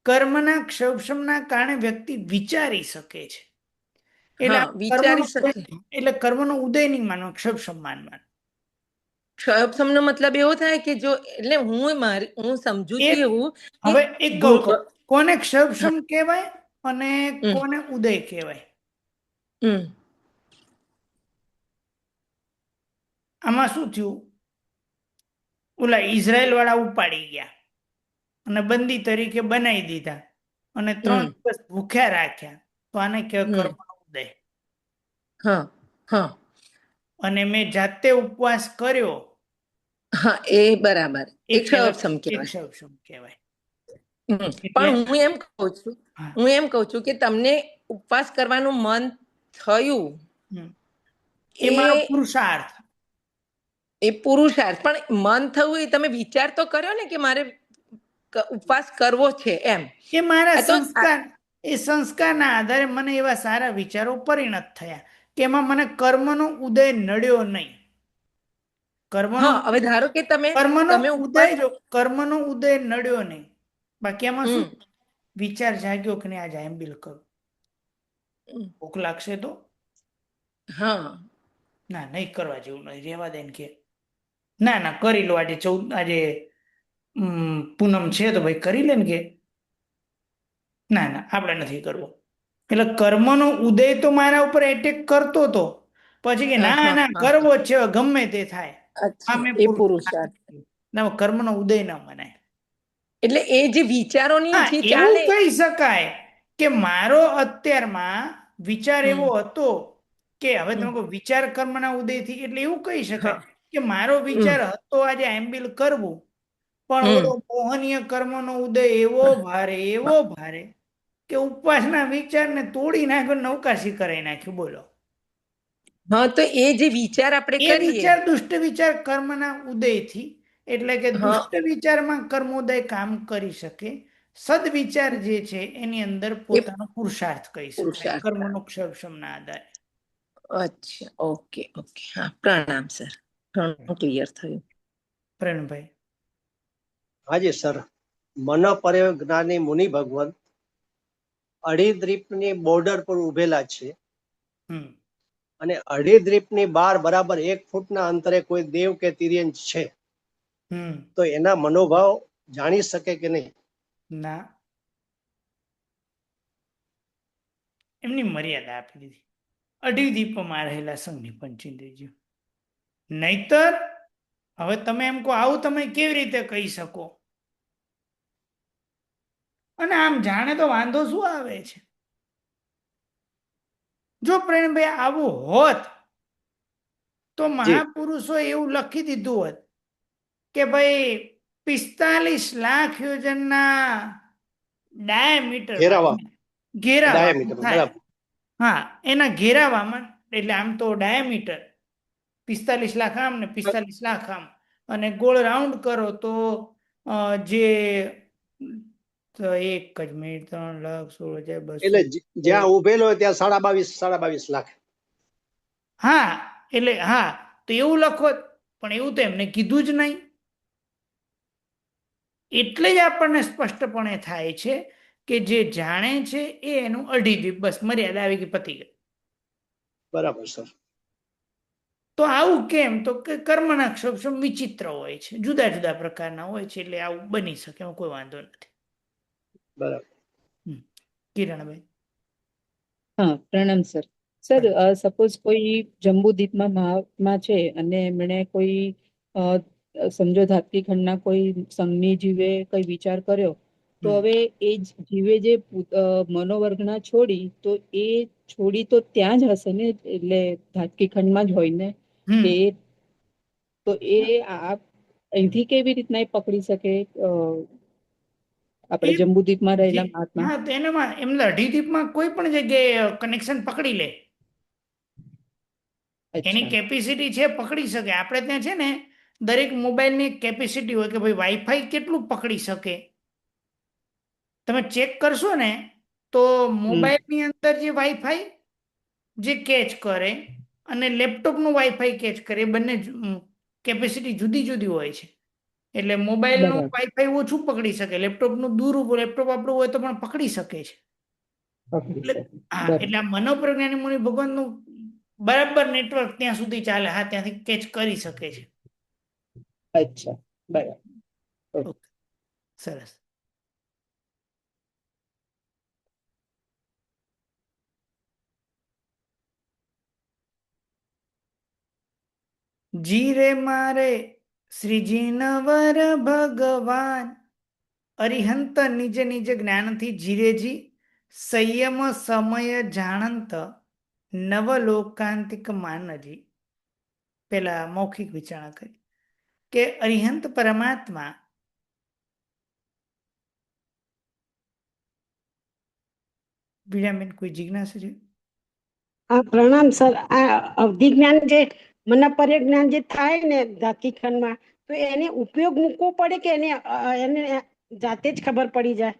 કર્મના ક્ષયક્ષમના કારણે વ્યક્તિ વિચારી શકે છે. એટલે હા, વિચારી શકે. એટલે કર્મનો ઉદય નહીં માનવાનો, ક્ષયક્ષમ માનવાનો. ક્ષયક્ષમનો મતલબ એવો થાય કે જો, એટલે હું સમજુ છું એવું કે હવે એક કહું, કોને ક્ષયક્ષમ કહેવાય અને કોને ઉદય કહેવાય? આમાં શું થયું, ઓલા ઇઝરાયલ વાળા ઉપાડી ગયા અને બંદી તરીકે બનાવી દીધા અને 3 દિવસ ભૂખ્યા રાખ્યા, તો આને કહેવાય કર્મનો ઉદય. હા. અને મેં જાતે ઉપવાસ કર્યો, હા, એ બરાબર. એ ક્ષયક્ષમ કહેવાય. ક્ષયક્ષમ કહેવાય. પણ હું એમ કહું છું કે તમને ઉપવાસ કરવાનું મન થયું, એ મારો પુરુષાર્થ. એ પુરુષાર્થ. પણ મન થયું એ તમે વિચાર તો કર્યો ને કે મારે ઉપવાસ કરવો છે એમ. એ મારા સંસ્કાર, એ સંસ્કારના આધારે મને એવા સારા વિચારો પરિણત થયા કે એમાં મને કર્મનો ઉદય નડ્યો નહીં. હવે ધારો કે તમે કર્મનો ઉદય નડ્યો નહીં. બાકી આમાં શું વિચાર જાગ્યો કે આજે એમ્બિલ કરું, ભૂખ લાગશે તો ના, નહીં કરવા જેવું નહીં, રેવા દે કે ના કરી લો, આજે પૂનમ છે તો ભાઈ કરી લે ને કે ના આપણે નથી કરવો. એટલે કર્મનો ઉદય તો મારા ઉપર એટેક કરતો હતો, પછી કે ના કરવો જ છે ગમે તે થાય. એ પુરુષાર્થ. કર્મનો ઉદય ના મનાય. એટલે એ જે વિચારોની જે એવું ચાલે, કહી શકાય કે મારો અત્યારમાં વિચાર એવો હતો કે હવે તમે કહો વિચાર કર્મના ઉદયથી, એટલે એવું કહી શકાય કે મારો વિચાર હતો આજે એમ્બિલ કરવું, પણ ઓલો મોહનીય કર્મનો ઉદય એવો ભારે કે ઉપવાસના વિચારને તોડી નાખ્યો, નવકાશી કરાઈ નાખ્યું. બોલો. હા, તો એ જે વિચાર આપણે એ કરીએ, વિચાર દુષ્ટ વિચાર કર્મના ઉદયથી, એટલે કે દુષ્ટ વિચારમાં કર્મોદય કામ કરી શકે. સદવિચાર જે છે એની અંદર પોતાનો પુરુષાર્થ કહી શકાય, કર્મનો ક્ષયક્ષમના આધારે. અચ્છા, ઓકે. હા, પ્રણામ સર, ઘણું ક્લિયર થયું. પ્રણભાઈ. હાજી સર. મન પરયોજ્ઞાની મુનિ ભગવાન અઢી દ્વીપની બોર્ડર પર ઉભેલા છે અને અઢી દ્વીપની બહાર બરાબર 1 ફૂટના અંતરે કોઈ દેવ કે તિર્યન છે, તો એના મનોભાવ જાણી શકે કે નહીં? ના, એમની મર્યાદા આપી દીધી. અઢી દ્વીપમાં રહેલા સંઘની પંચેન્દ્રિયો. નહીતર હવે તમે એમ કહો આવું તમે કેવી રીતે કહી શકો? અને આમ જાણે તો વાંધો શું આવે છે? જો પ્રેમભાઈ આવું હોત તો મહાપુરુષો એવું લખી દીધું હોત કે ભાઈ 45 લાખ યોજનના ડાયામીટર ઘેરાવા, હા, એના ઘેરાવામાં, એટલે આમ તો ડાયામીટર 45 લાખ આમ ને 45 લાખ આમ, અને ગોળ રાઉન્ડ કરો તો જે 1,03,16,200. એટલે જ્યાં ઉભેલો હોય ત્યાં 22,5 લાખ. હા એટલે હા તો એવું લખો, પણ એવું તો એમને કીધું જ નહીં. એટલે જ આપણને સ્પષ્ટપણે થાય છે કે જે જાણે છે એ એનું અઢી દ્વીપ, બસ મર્યાદા આવી ગઈ, પતી ગઈ. બરાબર સર. તો આવું કેમ? તો કે કર્મના અક્ષર વિચિત્ર હોય છે, જુદા જુદા પ્રકારના હોય છે, એટલે આવું બની શકે, એમાં કોઈ વાંધો નથી. બરાબર. કિરણભાઈ. હા, પ્રણામ સર. સર, સપોઝ કોઈ જંબુદ્વીપમાં મહાત્મા છે અને એમણે કોઈ સમજો ધાત્રીખંડના કોઈ સંઘની જીવે કઈ વિચાર કર્યો, તો હવે એ જીવે જે મનોવર્ગના છોડી, તો એ છોડી તો ત્યાં જ હશે ને, એટલે ધાત્રીખંડમાં જ હોય ને કે તો એ અહીંથી કેવી રીતના એ પકડી શકે આપણે જંબુદ્વીપમાં રહેલા મહાત્મા? હા, તો એનામાં એમને અઢી દ્વીપમાં કોઈ પણ જગ્યાએ કનેક્શન પકડી લે, એની કેપેસિટી છે, પકડી શકે. આપણે ત્યાં છે ને દરેક મોબાઈલની કેપેસિટી હોય કે ભાઈ વાઈફાઈ કેટલું પકડી શકે. તમે ચેક કરશો ને તો મોબાઈલની અંદર જે વાઈફાઈ જે કેચ કરે અને લેપટોપનું વાઈફાઈ કેચ કરે, એ બંને કેપેસિટી જુદી જુદી હોય છે. એટલે મોબાઈલનું વાઈફાઈ ઓછું પકડી શકે, લેપટોપનું દૂર, લેપટોપ આપણું હોય તો પણ પકડી શકે છે. હા, એટલે આ મનોપ્રજ્ઞાની મુનિ ભગવાનનું બરાબર નેટવર્ક ત્યાં સુધી ચાલે, હા, ત્યાંથી કેચ કરી શકે છે. અચ્છા, બરાબર. સરસ. જીરે મારે શ્રીજી નવર ભગવાન, અરિહંત નિજ નિજ જ્ઞાનથી જીરેજી, સંયમ સમય જાણંત નવલોકાંતિક માનજી. પેલા મૌખિક વિચારણા કરી કે અરિહંત પરમાત્મા કોઈ જિજ્ઞાસા છે? હા, પ્રણામ સર. આ અવધિ જ્ઞાન જે મનપર્ય જ્ઞાન જે થાય ને ધાત્રીખંડમાં, તો એને ઉપયોગ મૂકવો પડે કે એને જાતે જ ખબર પડી જાય?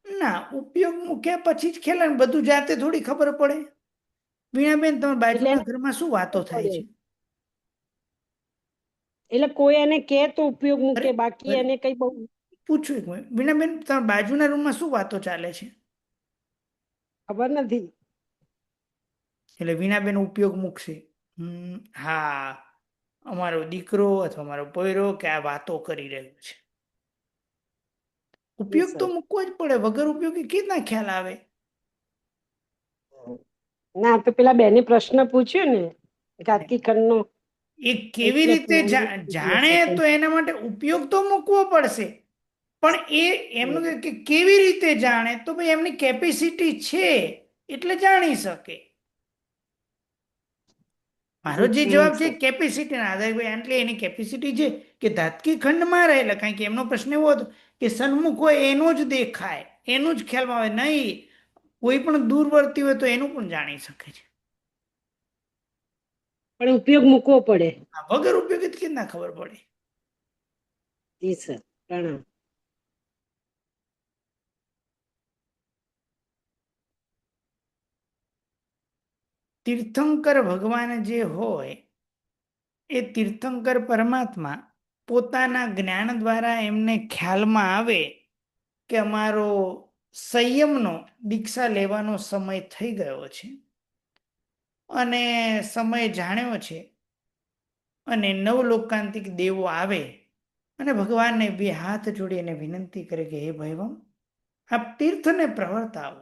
ના, ઉપયોગ મૂક્યા પછી જ ખેલે ને, બધું જાતે થોડી ખબર પડે. વીણાબેન, તમારા બાજુના ઘરમાં શું વાતો થાય છે? એટલે કોઈ એને કે તો ઉપયોગ મૂકે, બાકી એને કઈ બહુ પૂછું એક મિનિટ. વીણાબેન, તમારા બાજુના રૂમમાં શું વાતો ચાલે છે? ખબર નથી. એટલે વીણાબેન ઉપયોગ મૂકશે. હા, અમારો દીકરો અથવા અમારો પોયરો કે આ વાતો કરી રહ્યો છે. ઉપયોગ તો મૂકવો જ પડે, વગર ઉપયોગી કેવી રીતના ખ્યાલ આવે? ના, તો પેલા બેને પ્રશ્ન પૂછ્યો ને ધાત્રીખંડનો, એ કેવી રીતે જાણે, તો એના માટે ઉપયોગ તો મૂકવો પડશે. પણ એ એમનું કે કેવી રીતે જાણે, તો ભાઈ એમની કેપેસિટી છે એટલે જાણી શકે. મારો જે જવાબ છે કેપેસિટી ના આધારે, ભાઈ એટલે એની કેપેસિટી છે કે ધાત્કી ખંડમાં રહેલા, કારણ કે એમનો પ્રશ્ન એવો હતો કે સન્મુખ હોય એનો જ દેખાય, એનું જ ખ્યાલમાં આવે, નહીં કોઈ પણ દૂરવર્તી હોય તો એનું પણ જાણી શકે છે. પણ ઉપયોગ મૂકવો પડે. વગર ઉપયોગી કેવી ના ખબર પડે? જી સર, પ્રણામ. તીર્થંકર ભગવાન જે હોય એ તીર્થંકર પરમાત્મા પોતાના જ્ઞાન દ્વારા એમને ખ્યાલમાં આવે કે અમારો સંયમનો દીક્ષા લેવાનો સમય થઈ ગયો છે અને સમય જાણ્યો છે, અને નવલોકાંતિક દેવો આવે અને ભગવાનને બે હાથ જોડી અને વિનંતી કરે કે હે ભૈવમ, આપ તીર્થને પ્રવર્તાવો.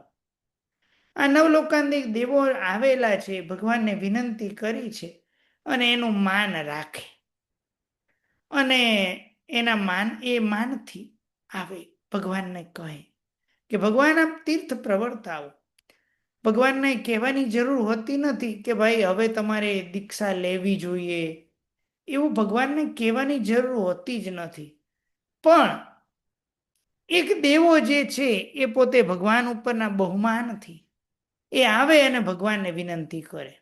આ નવલોકાંતિક દેવો આવેલા છે, ભગવાનને વિનંતી કરી છે અને એનું માન રાખે, અને એના માનથી આવે ભગવાનને કહે કે ભગવાન આપ તીર્થ પ્રવર્તાવો. ભગવાનને કહેવાની જરૂર હોતી નથી કે ભાઈ હવે તમારે દીક્ષા લેવી જોઈએ, એવું ભગવાનને કહેવાની જરૂર હોતી જ નથી. પણ એક દેવો જે છે એ પોતે ભગવાન ઉપરના બહુમાનથી એ આવે અને ભગવાનને વિનંતી કરે.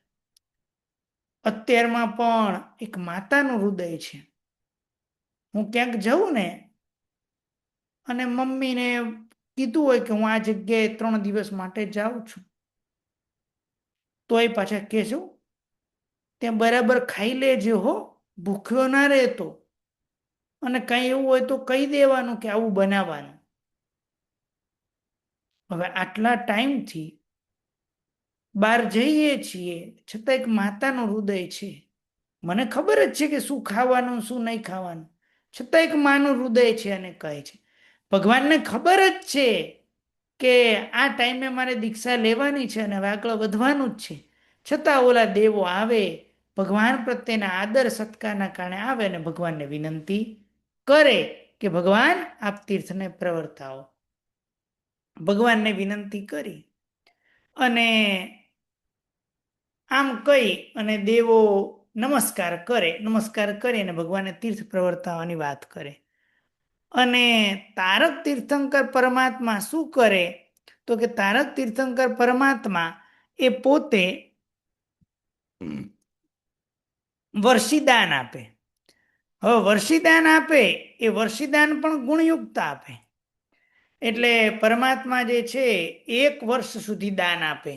અત્યારમાં પણ એક માતાનું હૃદય છે, હું ક્યાંક જઉં ને અને મમ્મીને કીધું હોય કે હું આ જગ્યાએ 3 દિવસ માટે જાઉં છું, તો એ પાછા કહેશું ત્યાં બરાબર ખાઈ લેજે હો, ભૂખ્યો ના રહેતો. અને કઈ એવું હોય તો કહી દેવાનું કે આવું બનાવવાનું. હવે આટલા ટાઈમથી બહાર જઈએ છીએ છતાં એક માતાનું હૃદય છે. મને ખબર જ છે કે શું ખાવાનું શું નહીં ખાવાનું, છતાં એક માનું હૃદય છે અને કહે છે. ભગવાનને ખબર જ છે કે આ ટાઈમે મારે દીક્ષા લેવાની છે અને હવે આગળ વધવાનું જ છે, છતાં ઓલા દેવો આવે, ભગવાન પ્રત્યેના આદર સત્કારના કારણે આવે અને ભગવાનને વિનંતી કરે કે ભગવાન આપ તીર્થને પ્રવર્તાવો. ભગવાનને વિનંતી કરી અને આમ કહી અને દેવો નમસ્કાર કરે, નમસ્કાર કરી અને ભગવાનને તીર્થ પ્રવર્તાવવાની વાત કરે. અને તારક તીર્થંકર પરમાત્મા શું કરે તો કે તારક તીર્થંકર પરમાત્મા એ પોતે વર્ષીદાન આપે. હવે વર્ષીદાન આપે એ વર્ષીદાન પણ ગુણયુક્ત આપે. એટલે પરમાત્મા જે છે 1 વર્ષ સુધી દાન આપે.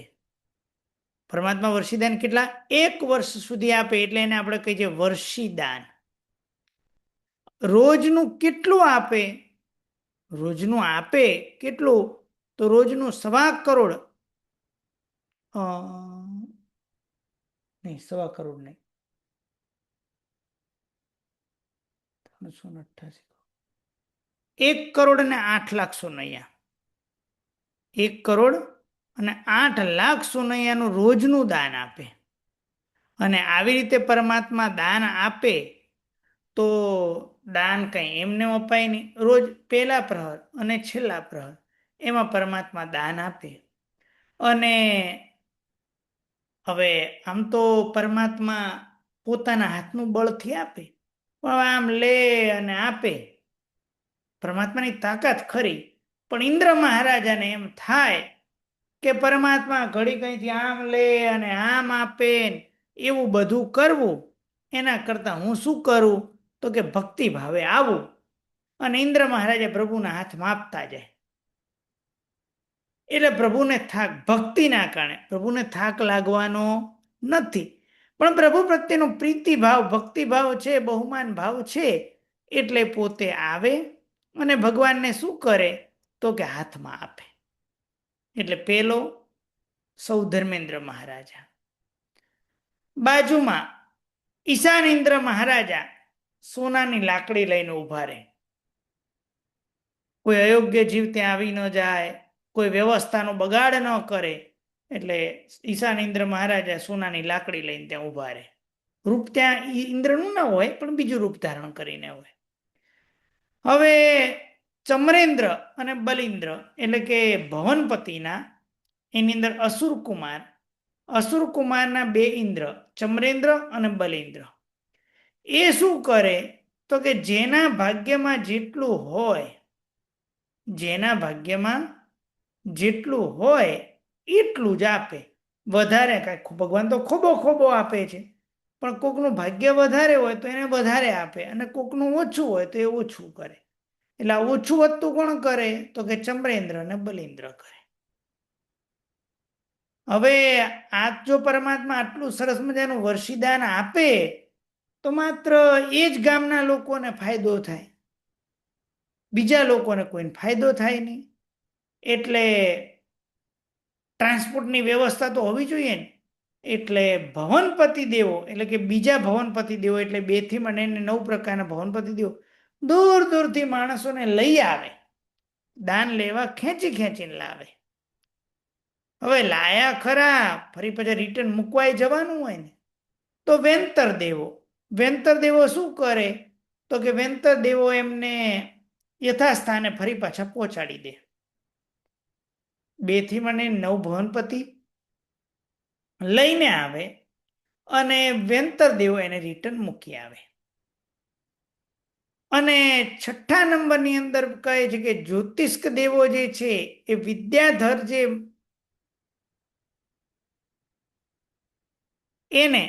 પરમાત્મા વર્ષીદાન કેટલા? 1 વર્ષ સુધી આપે, એટલે એને આપણે કહીએ વર્ષીદાન. રોજનું કેટલું આપે? રોજનું આપે કેટલું? તો રોજનું 1.25 કરોડ નહીં, 1.25 કરોડ નહીં, 388, 1 કરોડ અને 8 લાખ સોનૈયા. 1 કરોડ અને 8 લાખ સોનૈયાનું રોજનું દાન આપે. અને આવી રીતે પરમાત્મા દાન આપે તો દાન કઈ એમને અપાય નહીં. રોજ પહેલા પ્રહર અને છેલ્લા પ્રહર એમાં પરમાત્મા દાન આપે. અને હવે આમ તો પરમાત્મા પોતાના હાથનું બળથી આપે, પણ આમ લે અને આપે. પરમાત્માની તાકાત ખરી, પણ ઇન્દ્ર મહારાજાને એમ થાય કે પરમાત્મા ઘડી કઈથી આમ લે અને આમ આપે, એવું બધું કરવું એના કરતા હું શું કરું તો કે ભક્તિ ભાવે આવું. અને ઇન્દ્ર મહારાજે પ્રભુના હાથમાં આપતા જાય. એટલે પ્રભુને થાક, ભક્તિના કારણે પ્રભુને થાક લાગવાનો નથી, પણ પ્રભુ પ્રત્યેનો પ્રીતિભાવ, ભક્તિભાવ છે, બહુમાન ભાવ છે, એટલે પોતે આવે અને ભગવાનને શું કરે તો કે હાથમાં આપે. એટલે પેલો સૌ ધર્મેન્દ્ર મહારાજા, બાજુમાં ઈશાનેન્દ્ર મહારાજા સોનાની લાકડી લઈને ઉભા રહે. કોઈ અયોગ્ય જીવ ત્યાં આવી ન જાય, કોઈ વ્યવસ્થાનો બગાડ ન કરે, એટલે ઈશાનેન્દ્ર મહારાજા સોનાની લાકડી લઈને ત્યાં ઉભા રહે. રૂપ ત્યાં ઇન્દ્રનું ના હોય, પણ બીજું રૂપ ધારણ કરીને હોય. હવે ચમરેન્દ્ર અને બલિન્દ્ર એટલે કે ભવનપતિના, એની અંદર અસુર કુમારના 2 ઇન્દ્ર, ચમરેન્દ્ર અને બલિન્દ્ર, એ શું કરે તો કે જેના ભાગ્યમાં જેટલું હોય, જેના ભાગ્યમાં જેટલું હોય એટલું જ આપે. વધારે કાંઈ, ભગવાન તો ખોબો આપે છે, પણ કોકનું ભાગ્ય વધારે હોય તો એને વધારે આપે, અને કોકનું ઓછું હોય તો એ ઓછું કરે. એટલે ઓછું વધતું કોણ કરે તો કે ચમરેન્દ્ર અને બલિન્દ્ર કરે. હવે આ જો પરમાત્મા આટલું સરસ મજાનું વર્ષીદાન આપે તો માત્ર એ જ ગામના લોકોને ફાયદો થાય, બીજા લોકોને કોઈને ફાયદો થાય નહીં. એટલે ટ્રાન્સપોર્ટની વ્યવસ્થા તો હોવી જોઈએ ને. એટલે ભવનપતિ દેવો એટલે કે બીજા ભવનપતિ દેવો, એટલે 2 થી માંડીને 9 પ્રકારના ભવનપતિ દેવો દૂર દૂરથી માણસોને લઈ આવે, દાન લેવા ખેંચીને લાવે. હવે લાયા ખરા, ફરી પછી રિટર્ન મૂકવાય જવાનું હોય ને, તો વેંતર દેવો શું કરે તો કે વેંતર દેવો એમને યથાસ્થાને ફરી પાછા પહોંચાડી દે. 2 થી માંડીને 9 ભવનપતિ લઈને આવે અને વેંતર દેવો એને રિટર્ન મૂકી આવે. અને 6થા નંબરની અંદર કહે છે કે જ્યોતિષ્ક દેવો જે છે એ વિદ્યાધર જે એને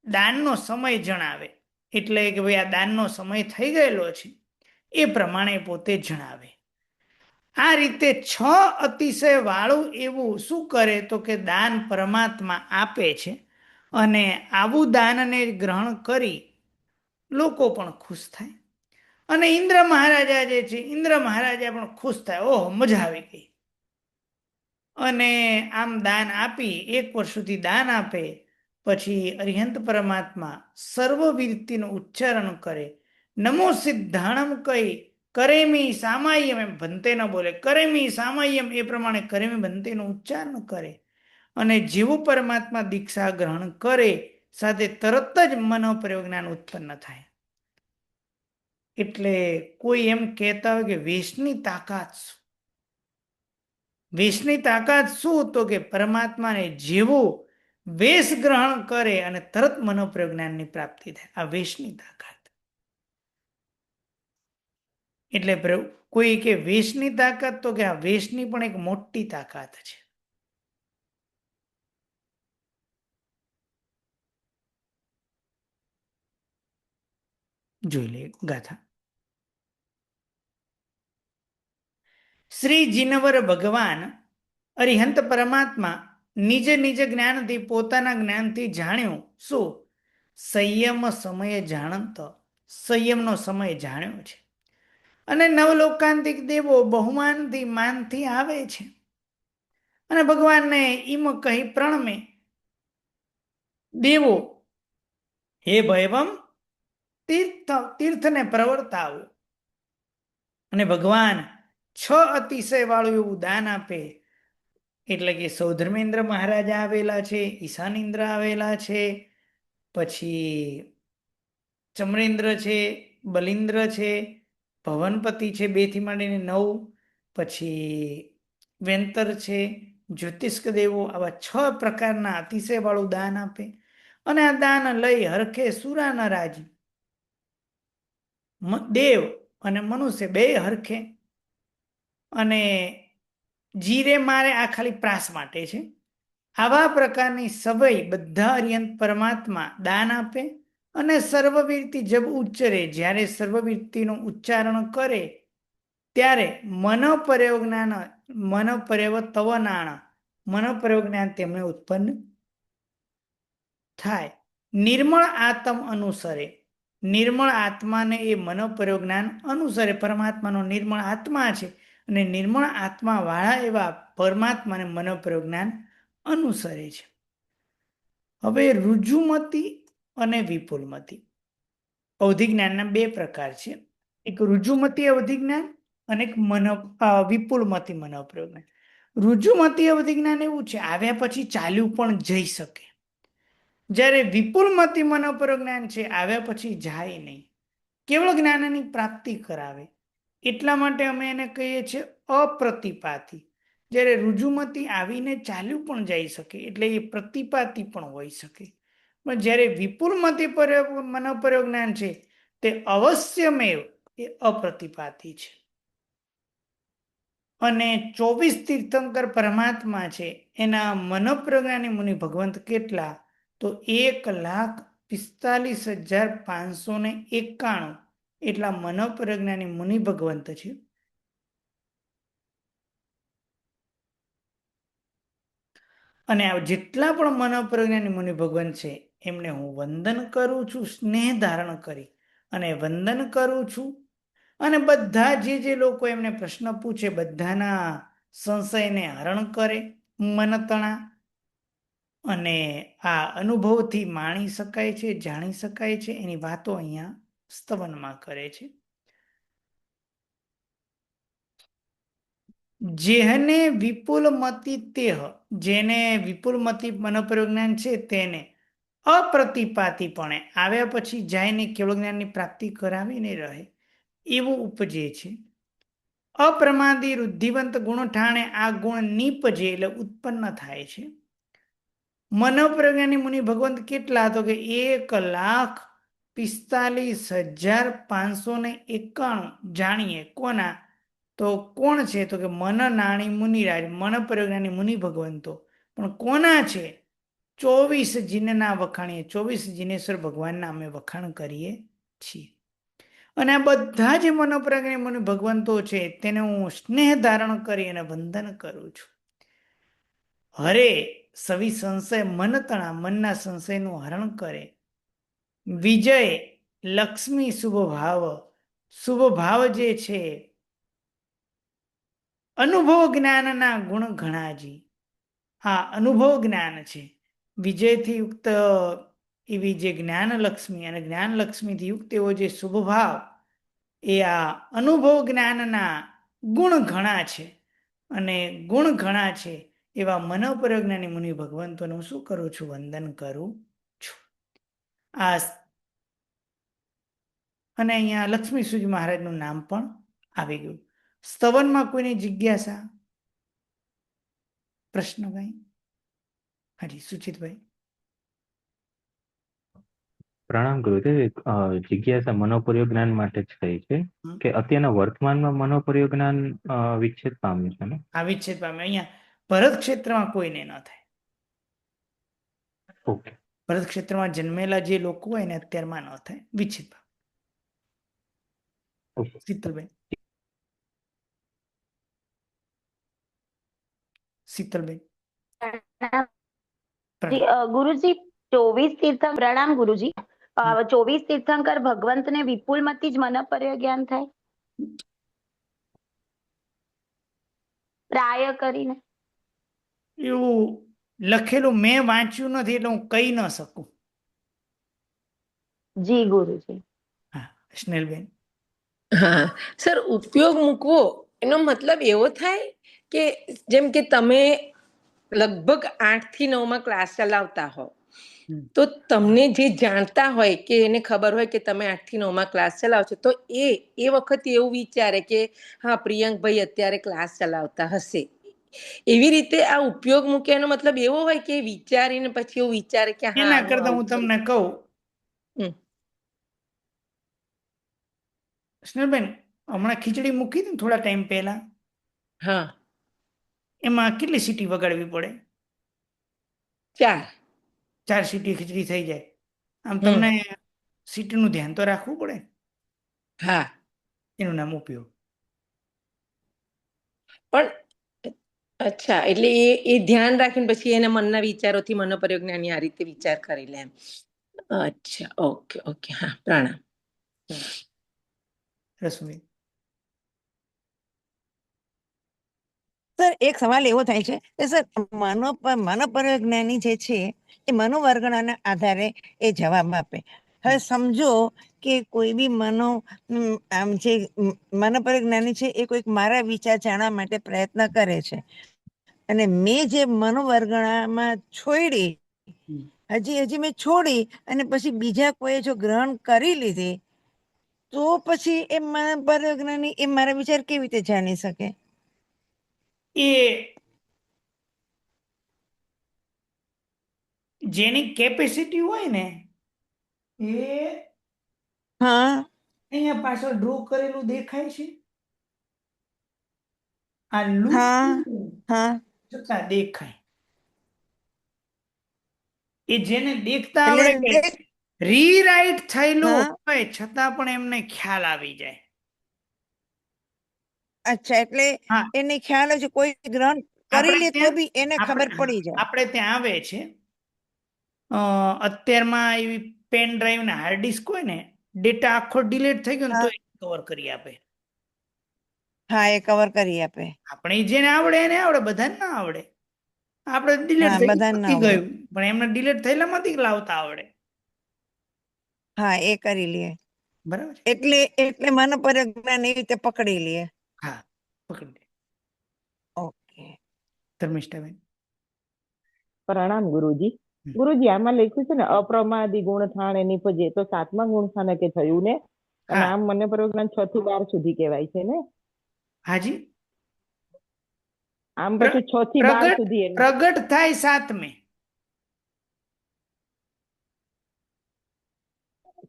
દાનનો સમય જણાવે, એટલે કે ભાઈ આ દાનનો સમય થઈ ગયેલો છે એ પ્રમાણે પોતે જણાવે. આ રીતે 6 અતિશય વાળું એવું શું કરે તો કે દાન પરમાત્મા આપે છે અને આવું દાનને ગ્રહણ કરી લોકો પણ ખુશ થાય. અને ઇન્દ્ર મહારાજા જે છે, ઇન્દ્ર મહારાજા પણ ખુશ થાય, ઓહો મજા આવી ગઈ. અને આમ દાન આપી 1 વર્ષ સુધી દાન આપે. પછી અરિહંત પરમાત્મા સર્વવીરતીનું ઉચ્ચારણ કરે, નમો સિદ્ધાણમ કહી કરેમી સામાયમ, એમ ભંતે ન બોલે, કરેમી સામાયમ એ પ્રમાણે કરેમી ભંતેનું ઉચ્ચારણ કરે. અને જેવું પરમાત્મા દીક્ષા ગ્રહણ કરે સાથે તરત જ મનોપ્રયોગ જ્ઞાન ઉત્પન્ન થાય. એટલે કોઈ એમ કહેતા હોય કે વેશની તાકાત શું? વેશની તાકાત શું? તો કે પરમાત્માને જેવું વેશ ગ્રહણ કરે અને તરત મનોપ્રયોગ જ્ઞાનની પ્રાપ્તિ થાય, આ વેશની તાકાત. એટલે કોઈ કે વેશની તાકાત, તો કે આ વેશની પણ એક મોટી તાકાત છે. જોઈ લે ગાથા. શ્રી જીનવર ભગવાન અરિહંત પરમાત્મા નિજ નિજ જ્ઞાનથી પોતાના જ્ઞાનથી જાણ્યું શું? સંયમ સમય જાણંત, સંયમનો સમય જાણ્યો છે. અને નવલોકાંતિક દેવો બહુમાનથી માનથી આવે છે અને ભગવાનને ઈમ કહી પ્રણમે. દેવો હે ભૈવમ તીર્થને પ્રવર્તાવો. અને ભગવાન 6 અતિશય વાળું એવું દાન આપે. એટલે કે સૌધર્મેન્દ્ર મહારાજા આવેલા છે, ઈશાનેન્દ્ર આવેલા છે, પછી ચમરેન્દ્ર છે, બલિન્દ્ર છે, ભવનપતિ છે 2 થી માંડીને 9, પછી વેંતર છે, જ્યોતિષ્ક દેવો, આવા 6 પ્રકારના અતિશય વાળું દાન આપે. અને આ દાન લઈ હરખે સુરા ન રાજી, દેવ અને મનુષ્ય 2 હરખે. અને જીરે મારે આ ખાલી પ્રાસ માટે છે. આવા પ્રકારની સભય બધા અરિહંત પરમાત્મા દાન આપે. અને સર્વવીરતી જબ ઉચ્ચરે, જ્યારે સર્વવીરતીનું ઉચ્ચારણ કરે ત્યારે મનોપ્રયોગ તવનાણ, મનોપ્રયોગ જ્ઞાન તેમને ઉત્પન્ન થાય. નિર્મળ આત્મ અનુસરે, નિર્મળ આત્માને એ મનોપ્રયોગ જ્ઞાન અનુસરે. પરમાત્માનો નિર્મળ આત્મા છે અને નિર્મળ આત્મા વાળા એવા પરમાત્માને મનોપ્રયોગ જ્ઞાન અનુસરે છે. હવે રુજુમતી અને વિપુલમતી અવધિ જ્ઞાનના 2 પ્રકાર છે. એક રુજુમતી અવધિ જ્ઞાન અને એક વિપુલમતી મનોપ્રયોગ જ્ઞાન. રુજુમતી અવધિ જ્ઞાન એવું છે, આવ્યા પછી ચાલ્યું પણ જઈ શકે. જ્યારે વિપુલમતી મનોપ્રયોગ જ્ઞાન છે, આવ્યા પછી જાય નહીં, કેવળ જ્ઞાનની પ્રાપ્તિ કરાવે. એટલા માટે અમે એને કહીએ છીએ અપ્રતિપાતી. જ્યારે રુજુમતી આવીને ચાલ્યું પણ જઈ શકે, એટલે એ પ્રતિપાતી પણ હોઈ શકે. પણ જ્યારે વિપુલમતી મનોપ્રયોગ જ્ઞાન છે તે અવશ્યમેવ એ અપ્રતિપાતી છે. અને 24 તીર્થંકર પરમાત્મા છે, એના મનોપ્રયોગ જ્ઞાની મુનિ ભગવંત કેટલા? તો 1,45,591 એટલા મનોપ્રયોગ જ્ઞાની મુનિ ભગવંત છે. અને આ જેટલા પણ મનોપ્રયોગ જ્ઞાની મુનિ ભગવાન છે એમને હું વંદન કરું છું, સ્નેહ ધારણ કરી અને વંદન કરું છું. અને બધા જે લોકો એમને પ્રશ્ન પૂછે બધાના સંશયને હરણ કરે મનતણા. અને આ અનુભવથી માણી શકાય છે, જાણી શકાય છે, એની વાતો અહીંયા સ્તવનમાં કરે છે. જેને વિપુલમતી તેહ, જેને વિપુલમતી મનોપ્રયોગ જ્ઞાન છે તેને અપ્રતિપાતીપણે આવ્યા પછી જાયને કેવળ જ્ઞાનની પ્રાપ્તિ કરાવીને રહે એવું ઉપજે છે. અપ્રમાદી રુદ્ધિવંત ગુણ ઠાણે આ ગુણ નીપજે એટલે ઉત્પન્ન થાય છે. મનોપ્રયોગ જ્ઞાની મુનિ ભગવંત કેટલા? તો કે 1,45,591 જાણીએ. કોના? તો કોણ છે? તો કે મન નાણી મુનિરાજ, મનોપ્રયોગ જ્ઞાની મુનિ ભગવંતો. પણ કોના છે? 24 જીનના વખાણીએ, 24 જીનેશ્વર ભગવાનના અમે વખાણ કરીએ છીએ. અને આ બધા જે મનોપ્રજ્ઞ મને ભગવંતો છે તેને હું સ્નેહ ધારણ કરી અને વંદન કરું છું. હરે સવિ સંશય મન તણા, મનના સંશયનું હરણ કરે. વિજય લક્ષ્મી શુભ ભાવ જે છે. અનુભવ જ્ઞાનના ગુણ ઘણાજી. હા, અનુભવ જ્ઞાન છે. વિજયથી યુક્ત એવી જે જ્ઞાન લક્ષ્મી અને જ્ઞાન લક્ષ્મીથી યુક્ત એવો જે શુભ ભાવ, એ આ અનુભવ જ્ઞાનના ગુણ ઘણા છે. અને ગુણ ઘણા છે એવા મનોપરજ્ઞાની મુનિ ભગવંતોને હું શું કરું છું? વંદન કરું છું. આ અને અહીંયા લક્ષ્મી સૂજ મહારાજનું નામ પણ આવી ગયું. સ્તવનમાં કોઈની જિજ્ઞાસા, પ્રશ્ન ભાઈ? હાજી સુચિતભાઈ. પ્રણામ ગુરુદેવ. જિજ્ઞાસા મનોપર્યો જ્ઞાન માટે જ કહી છે કે અત્યારના વર્તમાનમાં મનોપર્યો જ્ઞાન વિચ્છેદ પામ્યું છે ને? આ વિચ્છેદ પામે. અહીંયા ભરત ક્ષેત્રમાં કોઈને ન થાય. ઓકે. ભરત ક્ષેત્રમાં જન્મેલા જે લોકો હોય ને અત્યારમાં ન થાય, વિચ્છેદ પામે. શીતલબેન. શીતલબેન. ગુરુજી 24 તીર્થંકર, પ્રણામ ગુરુજી. 24 તીર્થંકર ભગવંતને વિપુલમતી જ મનોપર્ય જ્ઞાન થાય પ્રાય કરીને? એવું લખેલું મેં વાંચ્યું નથી એટલે હું કહી ન શકું. જી ગુરુજી. હા સ્નેહલબેન. હા સર, ઉપયોગ મૂકવો એનો મતલબ એવો થાય કે જેમ કે તમે લગભગ 8 થી 9 ક્લાસ ચલાવતા હો, તો તમને જે જાણતા હોય કે એને ખબર હોય કે તમે 8 થી 9 ક્લાસ ચલાવો છો, તો એ વખતે એવું વિચારે કે હા પ્રિયંકભાઈ અત્યારે ક્લાસ ચલાવતા હશે. એવી રીતે આ ઉપયોગ મૂક્યાનો મતલબ એવો હોય કે વિચારીને પછી એવું વિચારે કે હા એના કરતા હું તમને કહું સ્નેહલબેન, હમણાં ખીચડી મૂકી હતી થોડા ટાઈમ પહેલા. હા. એમાં કેટલી સીટી વગાડવી પડે? 4 સીટી ખીચડી થઈ જાય. આમ તમને સીટીનું ધ્યાન તો રાખવું પડે. હા. એનું નામ ઉપયોગ. પણ અચ્છા, એટલે એ ધ્યાન રાખીને પછી એના મનના વિચારોથી મનોપર્યો જ્ઞાની આ રીતે વિચાર કરી લે એમ. અચ્છા, ઓકે ઓકે. હા, પ્રણામ. રશ્મિ. સર એક સવાલ એવો થાય છે કે સર મનોપર્ય જ્ઞાની જે છે એ મનોવર્ગણાના આધારે એ જવાબ આપે. હવે સમજો કે કોઈ બી આમ જે મનોપર્ય જ્ઞાની છે એ કોઈક મારા વિચાર જાણવા માટે પ્રયત્ન કરે છે, અને મેં જે મનોવર્ગણામાં છોડી હજી મેં છોડી અને પછી બીજા કોઈ જો ગ્રહણ કરી લીધી, તો પછી એ મનોપર્ય જ્ઞાની એ મારા વિચાર કેવી રીતે જાણી શકે? એ જેની કેપેસિટી હોય ને એ અહીંયા પાછળ ડ્રો કરેલું દેખાય છે. આ છતાં દેખાય. એ જેને દેખતા આવડે કે રીરાઈટ થયેલું હોય છતાં પણ એમને ખ્યાલ આવી જાય. અચ્છા, એટલે એને ખ્યાલ છે કોઈ ગ્રહણ કરી લે તો બી એને ખબર પડી જાય. આપણે ત્યાં આવે છે અત્યારમાં એવી પેન ડ્રાઈવ ને હાર્ડ ડિસ્ક હોય ને, ડેટા આખો ડિલીટ થઈ ગયો ને તો કવર કરી આપે. હા, એ કવર કરી આપે. આપણે જેને આવડે એને આવડે, બધાને ના આવડે. આપણે ડિલીટ થઈ ગયું પણ એમને ડિલીટ થયેલામાંથી લાવતા આવડે. હા, એ કરી લે. બરાબર. એટલે મનોપર્ય જ્ઞાન એવી રીતે પકડી લે. હા, પકડી લે. ઓકે. ધર્મિષ્ઠાબેન. પ્રણામ ગુરુજી. ગુરુજી, આમાં લખ્યું છે ને અપ્રમાદી ગુણ થાણે નિપજે, તો 7મા ગુણ થાને કે થયું ને? અને આમ મનોપર્ય જ્ઞાન 6 થી 12 સુધી કહેવાય છે ને? હાજી. આમ પછી 6 થી 12 સુધી પ્રગટ થાય 7મે.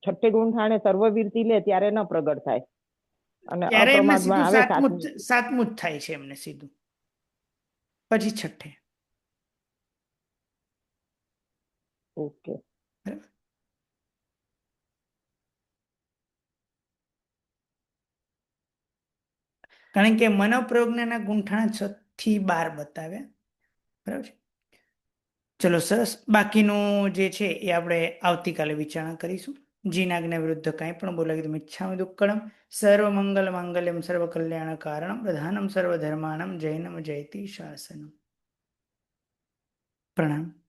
6 ગુણ થાણે સર્વવીરતી લે ત્યારે ન પ્રગટ થાય, અને ત્યારે એમને અપ્રમાદમાં આવે 7મું જ થાય છે એમને સીધું, પછી 6. ઓકે. કારણ કે મનોપ્રજ્ઞાના ગુંઠાણા 6 થી 12 બતાવ્યા. બરાબર છે. ચલો સરસ. બાકીનું જે છે એ આપણે આવતીકાલે વિચારણા કરીશું. જીનાજ્ઞા વિરુદ્ધ કાંઈ પણ બોલાવી ઈચ્છામિ દુક્કડમ સર્વ મંગલ માંગલ્યમ સર્વ કલ્યાણ કારણમ પ્રધાનમ સર્વ ધર્માણમ જૈનમ જયતિ શાસનમ. પ્રણામ.